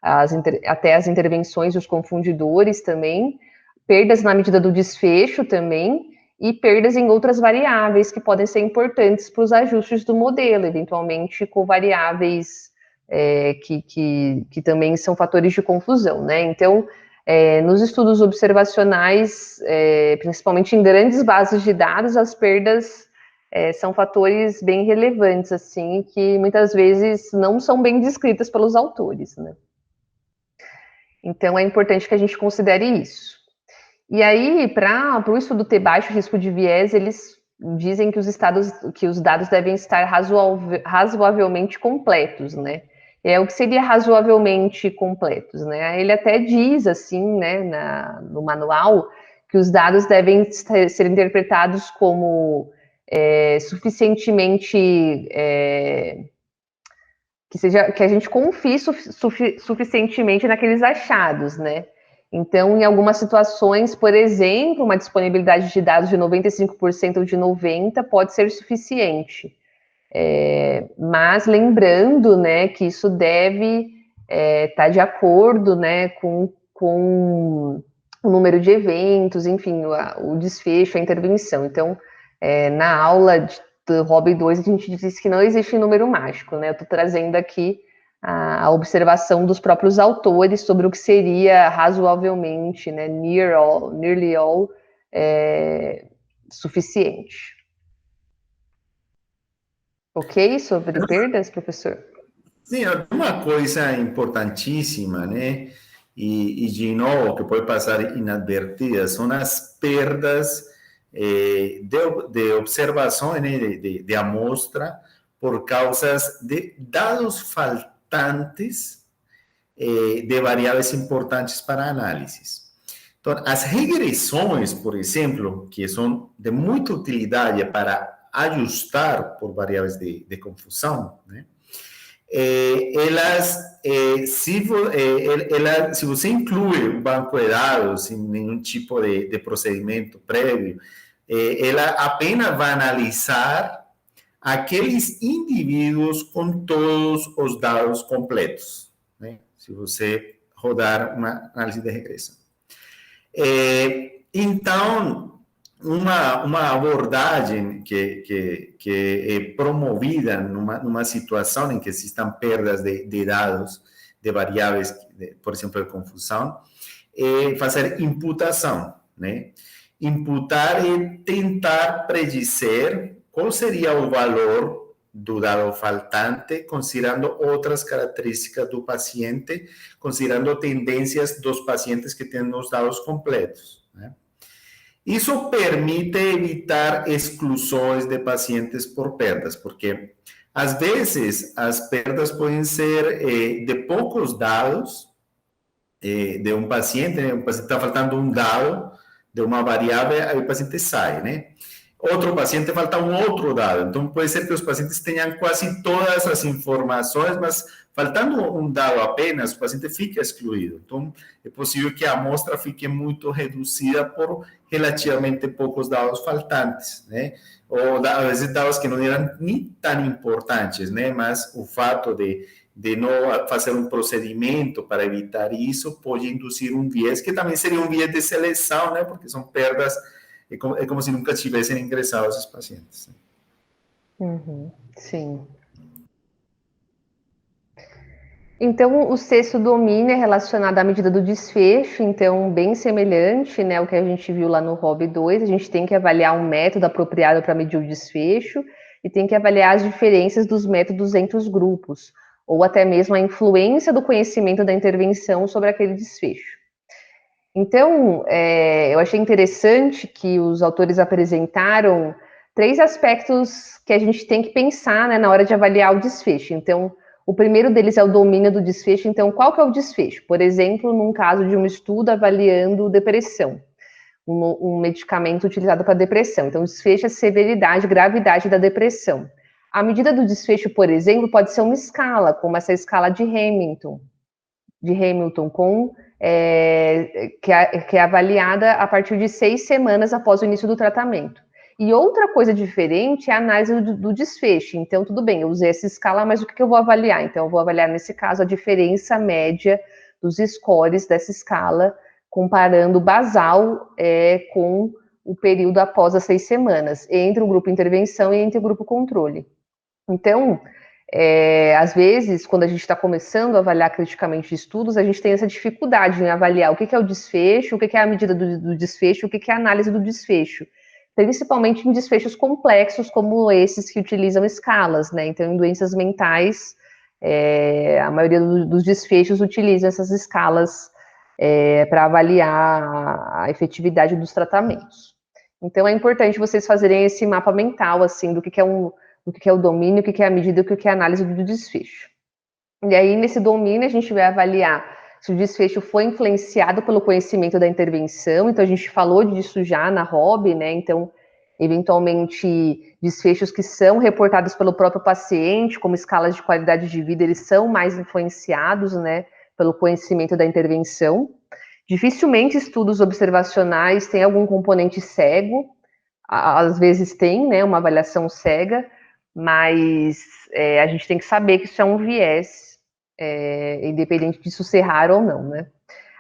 até as intervenções e os confundidores também, perdas na medida do desfecho também, e perdas em outras variáveis que podem ser importantes para os ajustes do modelo, eventualmente com variáveis que também são fatores de confusão, né? Então, nos estudos observacionais, principalmente em grandes bases de dados, as perdas são fatores bem relevantes, assim, que muitas vezes não são bem descritas pelos autores, né? Então, é importante que a gente considere isso. E aí, para o estudo ter baixo risco de viés, eles dizem que os dados devem estar razoavelmente completos, né? O que seria razoavelmente completos, né? Ele até diz, assim, né, no manual, que os dados devem ser interpretados como suficientemente... que a gente confie suficientemente naqueles achados, né? Então, em algumas situações, por exemplo, uma disponibilidade de dados de 95% ou de 90% pode ser suficiente. Mas lembrando, né, que isso deve estar de acordo, né, com o número de eventos, enfim, o desfecho, a intervenção. Então, na aula do Hobby 2, a gente disse que não existe número mágico, né? Eu estou trazendo aqui a observação dos próprios autores sobre o que seria razoavelmente, né, nearly all, suficiente. Ok? Sobre perdas, professor? Sim, uma coisa importantíssima, né? E de novo, que pode passar inadvertida, são as perdas de observação, né, de amostra por causas de dados faltantes de variáveis importantes para análises. Então, as regressões, por exemplo, que são de muita utilidade para ajustar por variáveis de confusão, né? Se você inclui um banco de dados sem nenhum tipo de procedimento prévio, ela apenas vai analisar aqueles indivíduos com todos os dados completos, né? Se você rodar uma análise de regressão. Então, uma abordagem que é promovida numa situação em que existam perdas de dados, de variáveis, por exemplo, de confusão, é fazer imputação, né? Imputar é tentar predizer qual seria o valor do dado faltante, considerando outras características do paciente, considerando tendências dos pacientes que têm os dados completos, né? Isso permite evitar exclusões de pacientes por perdas, porque Às vezes, as perdas podem ser de poucos dados de um paciente, né? O paciente está faltando um dado de uma variável, aí o paciente sai, né? Outro paciente falta um outro dado. Então, pode ser que os pacientes tenham quase todas as informações, mas faltando um dado apenas, o paciente fica excluído. Então, é possível que a amostra fique muito reduzida por relativamente poucos dados faltantes, né? Ou, às vezes, dados que não eram nem tão importantes, né? Mas o fato de não fazer um procedimento para evitar isso pode induzir um viés, que também seria um viés de seleção, né? Porque são perdas. É como se nunca tivessem ingressado esses pacientes. Uhum, sim. Então, o sexto domínio é relacionado à medida do desfecho, então, bem semelhante, né, ao que a gente viu lá no ROB 2, a gente tem que avaliar um método apropriado para medir o desfecho e tem que avaliar as diferenças dos métodos entre os grupos, ou até mesmo a influência do conhecimento da intervenção sobre aquele desfecho. Então, eu achei interessante que os autores apresentaram 3 aspectos que a gente tem que pensar, né, na hora de avaliar o desfecho. Então, o primeiro deles é o domínio do desfecho. Então, qual que é o desfecho? Por exemplo, num caso de um estudo avaliando depressão, um medicamento utilizado para depressão. Então, o desfecho é a severidade, gravidade da depressão. A medida do desfecho, por exemplo, pode ser uma escala, como essa escala de Hamilton, que é avaliada a partir de 6 semanas após o início do tratamento. E outra coisa diferente é a análise do desfecho. Então, tudo bem, eu usei essa escala, mas o que eu vou avaliar? Então, eu vou avaliar, nesse caso, a diferença média dos scores dessa escala, comparando o basal com o período após as 6 semanas, entre o grupo intervenção e entre o grupo controle. Então, às vezes, quando a gente está começando a avaliar criticamente estudos, a gente tem essa dificuldade em avaliar o que é o desfecho, o que é a medida do desfecho, o que é a análise do desfecho, principalmente em desfechos complexos como esses que utilizam escalas, né? Então, em doenças mentais, a maioria dos desfechos utilizam essas escalas para avaliar a efetividade dos tratamentos. Então, é importante vocês fazerem esse mapa mental, assim, do que é o domínio, o que é a medida, o que é a análise do desfecho. E aí, nesse domínio, a gente vai avaliar se o desfecho foi influenciado pelo conhecimento da intervenção. Então, a gente falou disso já na ROB, né? Então, eventualmente, desfechos que são reportados pelo próprio paciente, como escalas de qualidade de vida, eles são mais influenciados, né, pelo conhecimento da intervenção. Dificilmente estudos observacionais têm algum componente cego, às vezes tem, né, uma avaliação cega, mas a gente tem que saber que isso é um viés, independente disso ser raro ou não, né?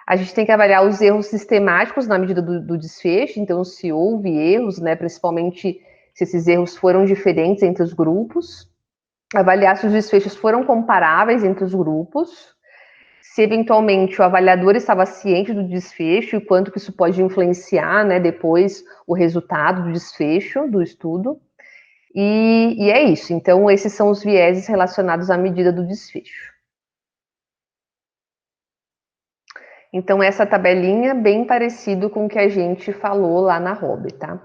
A gente tem que avaliar os erros sistemáticos na medida do desfecho, então se houve erros, né, principalmente se esses erros foram diferentes entre os grupos, avaliar se os desfechos foram comparáveis entre os grupos, se eventualmente o avaliador estava ciente do desfecho e quanto que isso pode influenciar, né, depois o resultado do desfecho do estudo. E é isso. Então, esses são os vieses relacionados à medida do desfecho. Então, essa tabelinha bem parecido com o que a gente falou lá na ROB, tá?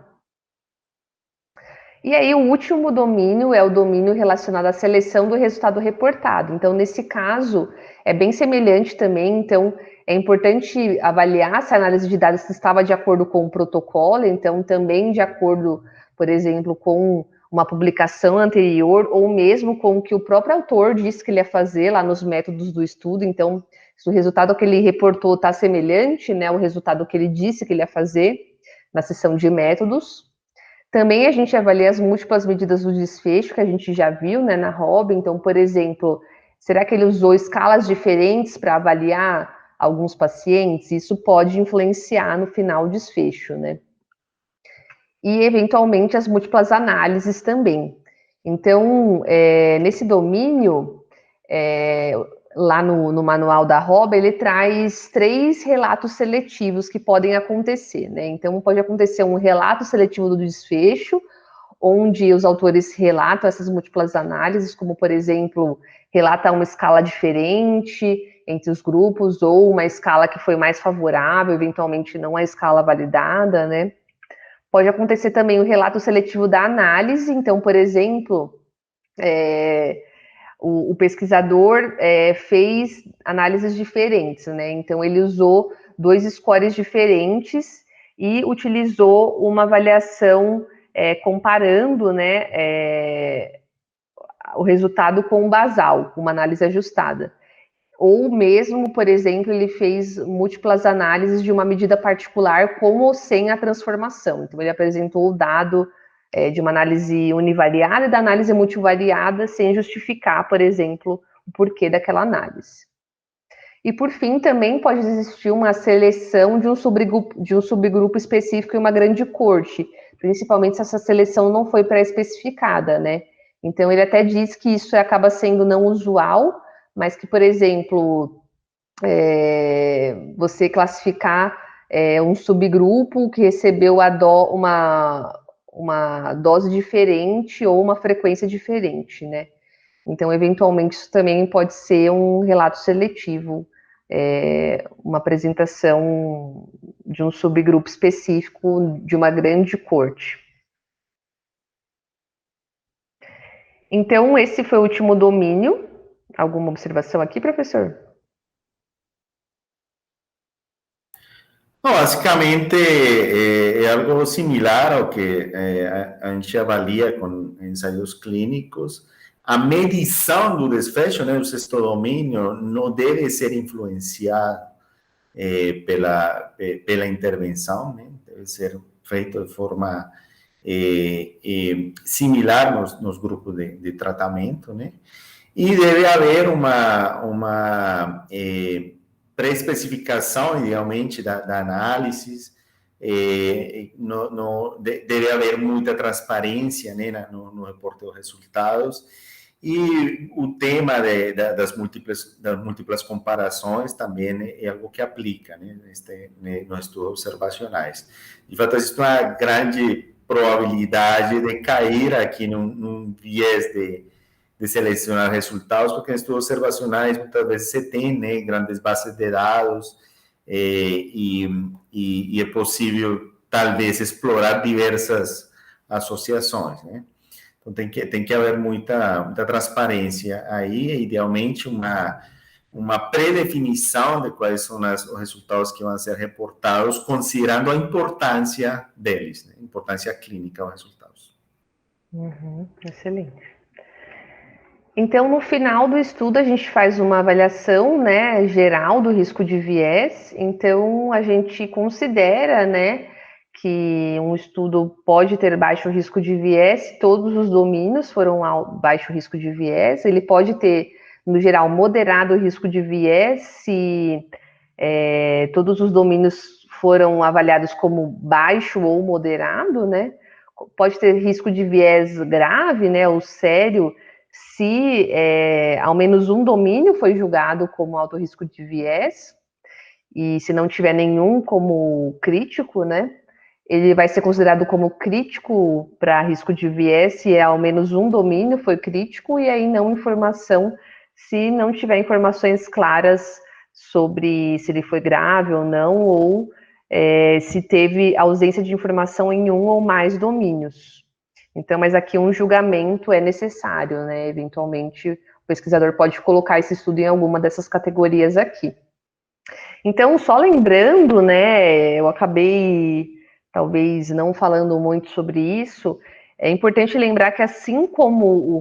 E aí, o último domínio é o domínio relacionado à seleção do resultado reportado. Então, nesse caso, é bem semelhante também. Então, é importante avaliar se a análise de dados estava de acordo com o protocolo, então, também de acordo, por exemplo, com uma publicação anterior, ou mesmo com o que o próprio autor disse que ele ia fazer lá nos métodos do estudo. Então, se o resultado que ele reportou está semelhante, né, ao resultado que ele disse que ele ia fazer na seção de métodos. Também a gente avalia as múltiplas medidas do desfecho, que a gente já viu, né, na ROB. Então, por exemplo, será que ele usou escalas diferentes para avaliar alguns pacientes? Isso pode influenciar no final o desfecho, né? E, eventualmente, as múltiplas análises também. Então, nesse domínio, lá no manual da ROB, ele traz 3 relatos seletivos que podem acontecer, né? Então, pode acontecer um relato seletivo do desfecho, onde os autores relatam essas múltiplas análises, como, por exemplo, relata uma escala diferente entre os grupos, ou uma escala que foi mais favorável, eventualmente não a escala validada, né? Pode acontecer também o relato seletivo da análise. Então, por exemplo, o pesquisador fez análises diferentes, né? Então, ele usou 2 scores diferentes e utilizou uma avaliação comparando, né, o resultado com o basal, uma análise ajustada. Ou mesmo, por exemplo, ele fez múltiplas análises de uma medida particular com ou sem a transformação. Então, ele apresentou o dado de uma análise univariada e da análise multivariada sem justificar, por exemplo, o porquê daquela análise. E, por fim, também pode existir uma seleção de um subgrupo específico em uma grande corte, principalmente se essa seleção não foi pré-especificada, né? Então, ele até diz que isso acaba sendo não usual, mas que, por exemplo, você classificar um subgrupo que recebeu uma dose diferente ou uma frequência diferente, né? Então, eventualmente, isso também pode ser um relato seletivo, uma apresentação de um subgrupo específico de uma grande corte. Então, esse foi o último domínio. Alguma observação aqui, professor? Não, basicamente é algo similar ao que a gente avalia com ensaios clínicos. A medição do desfecho, né, do sexto domínio, não deve ser influenciada pela intervenção, né? Deve ser feito de forma similar nos grupos de tratamento, né? E deve haver uma pré-especificação, idealmente, da análise, deve haver muita transparência, né, no reporte dos resultados, e o tema das múltiplas comparações também é algo que aplica, né, nos estudos observacionais. De fato, existe uma grande probabilidade de cair aqui num viés de selecionar resultados, porque em estudos observacionais muitas vezes você tem, né, grandes bases de dados e é possível talvez explorar diversas associações, né? Então tem que haver muita transparência aí, idealmente uma predefinição de quais são os resultados que vão ser reportados, considerando a importância deles, né? Importância clínica dos resultados. Excelente. Então, no final do estudo, a gente faz uma avaliação, né, geral do risco de viés. Então, a gente considera, né, que um estudo pode ter baixo risco de viés se todos os domínios foram baixo risco de viés. Ele pode ter, no geral, moderado risco de viés se todos os domínios foram avaliados como baixo ou moderado, né? Pode ter risco de viés grave, né, ou sério, se ao menos um domínio foi julgado como alto risco de viés, e se não tiver nenhum como crítico, né, ele vai ser considerado como crítico para risco de viés se ao menos um domínio foi crítico, e aí não informação se não tiver informações claras sobre se ele foi grave ou não, ou se teve ausência de informação em um ou mais domínios. Então, mas aqui um julgamento é necessário, né? Eventualmente, o pesquisador pode colocar esse estudo em alguma dessas categorias aqui. Então, só lembrando, né, eu acabei talvez não falando muito sobre isso, é importante lembrar que assim como o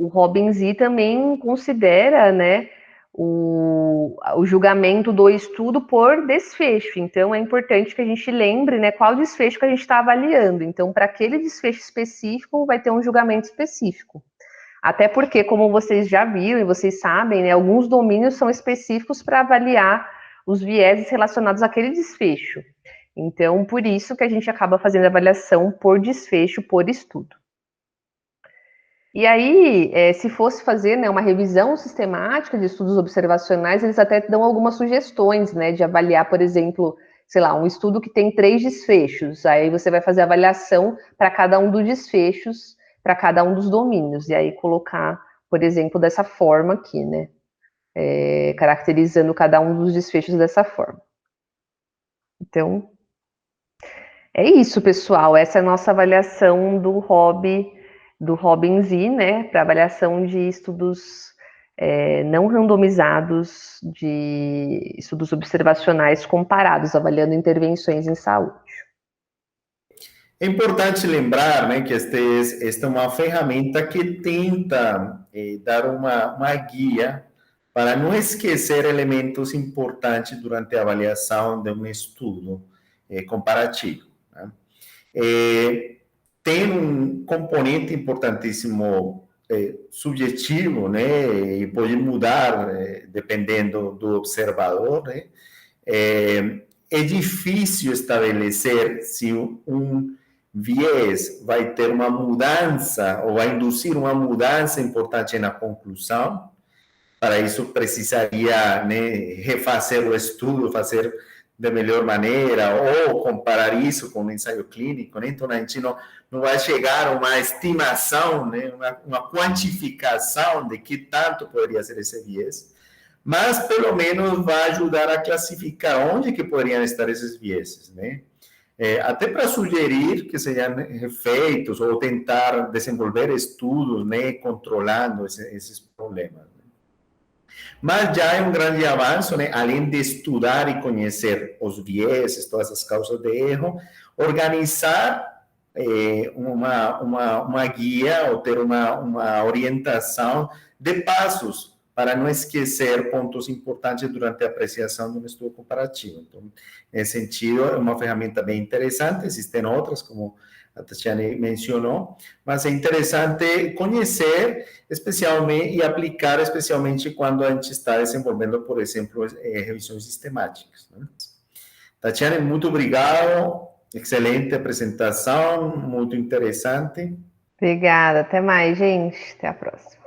Robbins também considera, né, o julgamento do estudo por desfecho. Então, é importante que a gente lembre, né, qual desfecho que a gente está avaliando. Então, para aquele desfecho específico, vai ter um julgamento específico. Até porque, como vocês já viram e vocês sabem, né, alguns domínios são específicos para avaliar os vieses relacionados àquele desfecho. Então, por isso que a gente acaba fazendo avaliação por desfecho, por estudo. E aí, se fosse fazer, né, uma revisão sistemática de estudos observacionais, eles até dão algumas sugestões, né, de avaliar, por exemplo, sei lá, um estudo que tem 3 desfechos, aí você vai fazer avaliação para cada um dos desfechos, para cada um dos domínios, e aí colocar, por exemplo, dessa forma aqui, né, caracterizando cada um dos desfechos dessa forma. Então, é isso, pessoal, essa é a nossa avaliação do Robb do Robbins I, né, para avaliação de estudos não randomizados, de estudos observacionais comparados, avaliando intervenções em saúde. É importante lembrar, né, que esta é uma ferramenta que tenta dar uma guia para não esquecer elementos importantes durante a avaliação de um estudo comparativo. Né? Tem um componente importantíssimo subjetivo, né, e pode mudar dependendo do observador, né? É difícil estabelecer se um viés vai ter uma mudança ou vai induzir uma mudança importante na conclusão. Para isso precisaria, né, refazer o estudo, fazer de melhor maneira, ou comparar isso com o ensaio clínico, né? Então a gente não vai chegar a uma estimação, né, uma quantificação de que tanto poderia ser esse viés, mas pelo menos vai ajudar a classificar onde que poderiam estar esses vieses, né? Até para sugerir que sejam feitos ou tentar desenvolver estudos, né, controlando esses problemas. Mas já é um grande avanço, né? Além de estudar e conhecer os vieses, todas as causas de erro, organizar uma guia ou ter uma orientação de passos para não esquecer pontos importantes durante a apreciação de um estudo comparativo. Então, nesse sentido, é uma ferramenta bem interessante. Existem outras, como a Tatiane mencionou, mas é interessante conhecer especialmente e aplicar especialmente quando a gente está desenvolvendo, por exemplo, revisões sistemáticas. Né? Tatiane, muito obrigado, excelente apresentação, muito interessante. Obrigada, até mais, gente, até a próxima.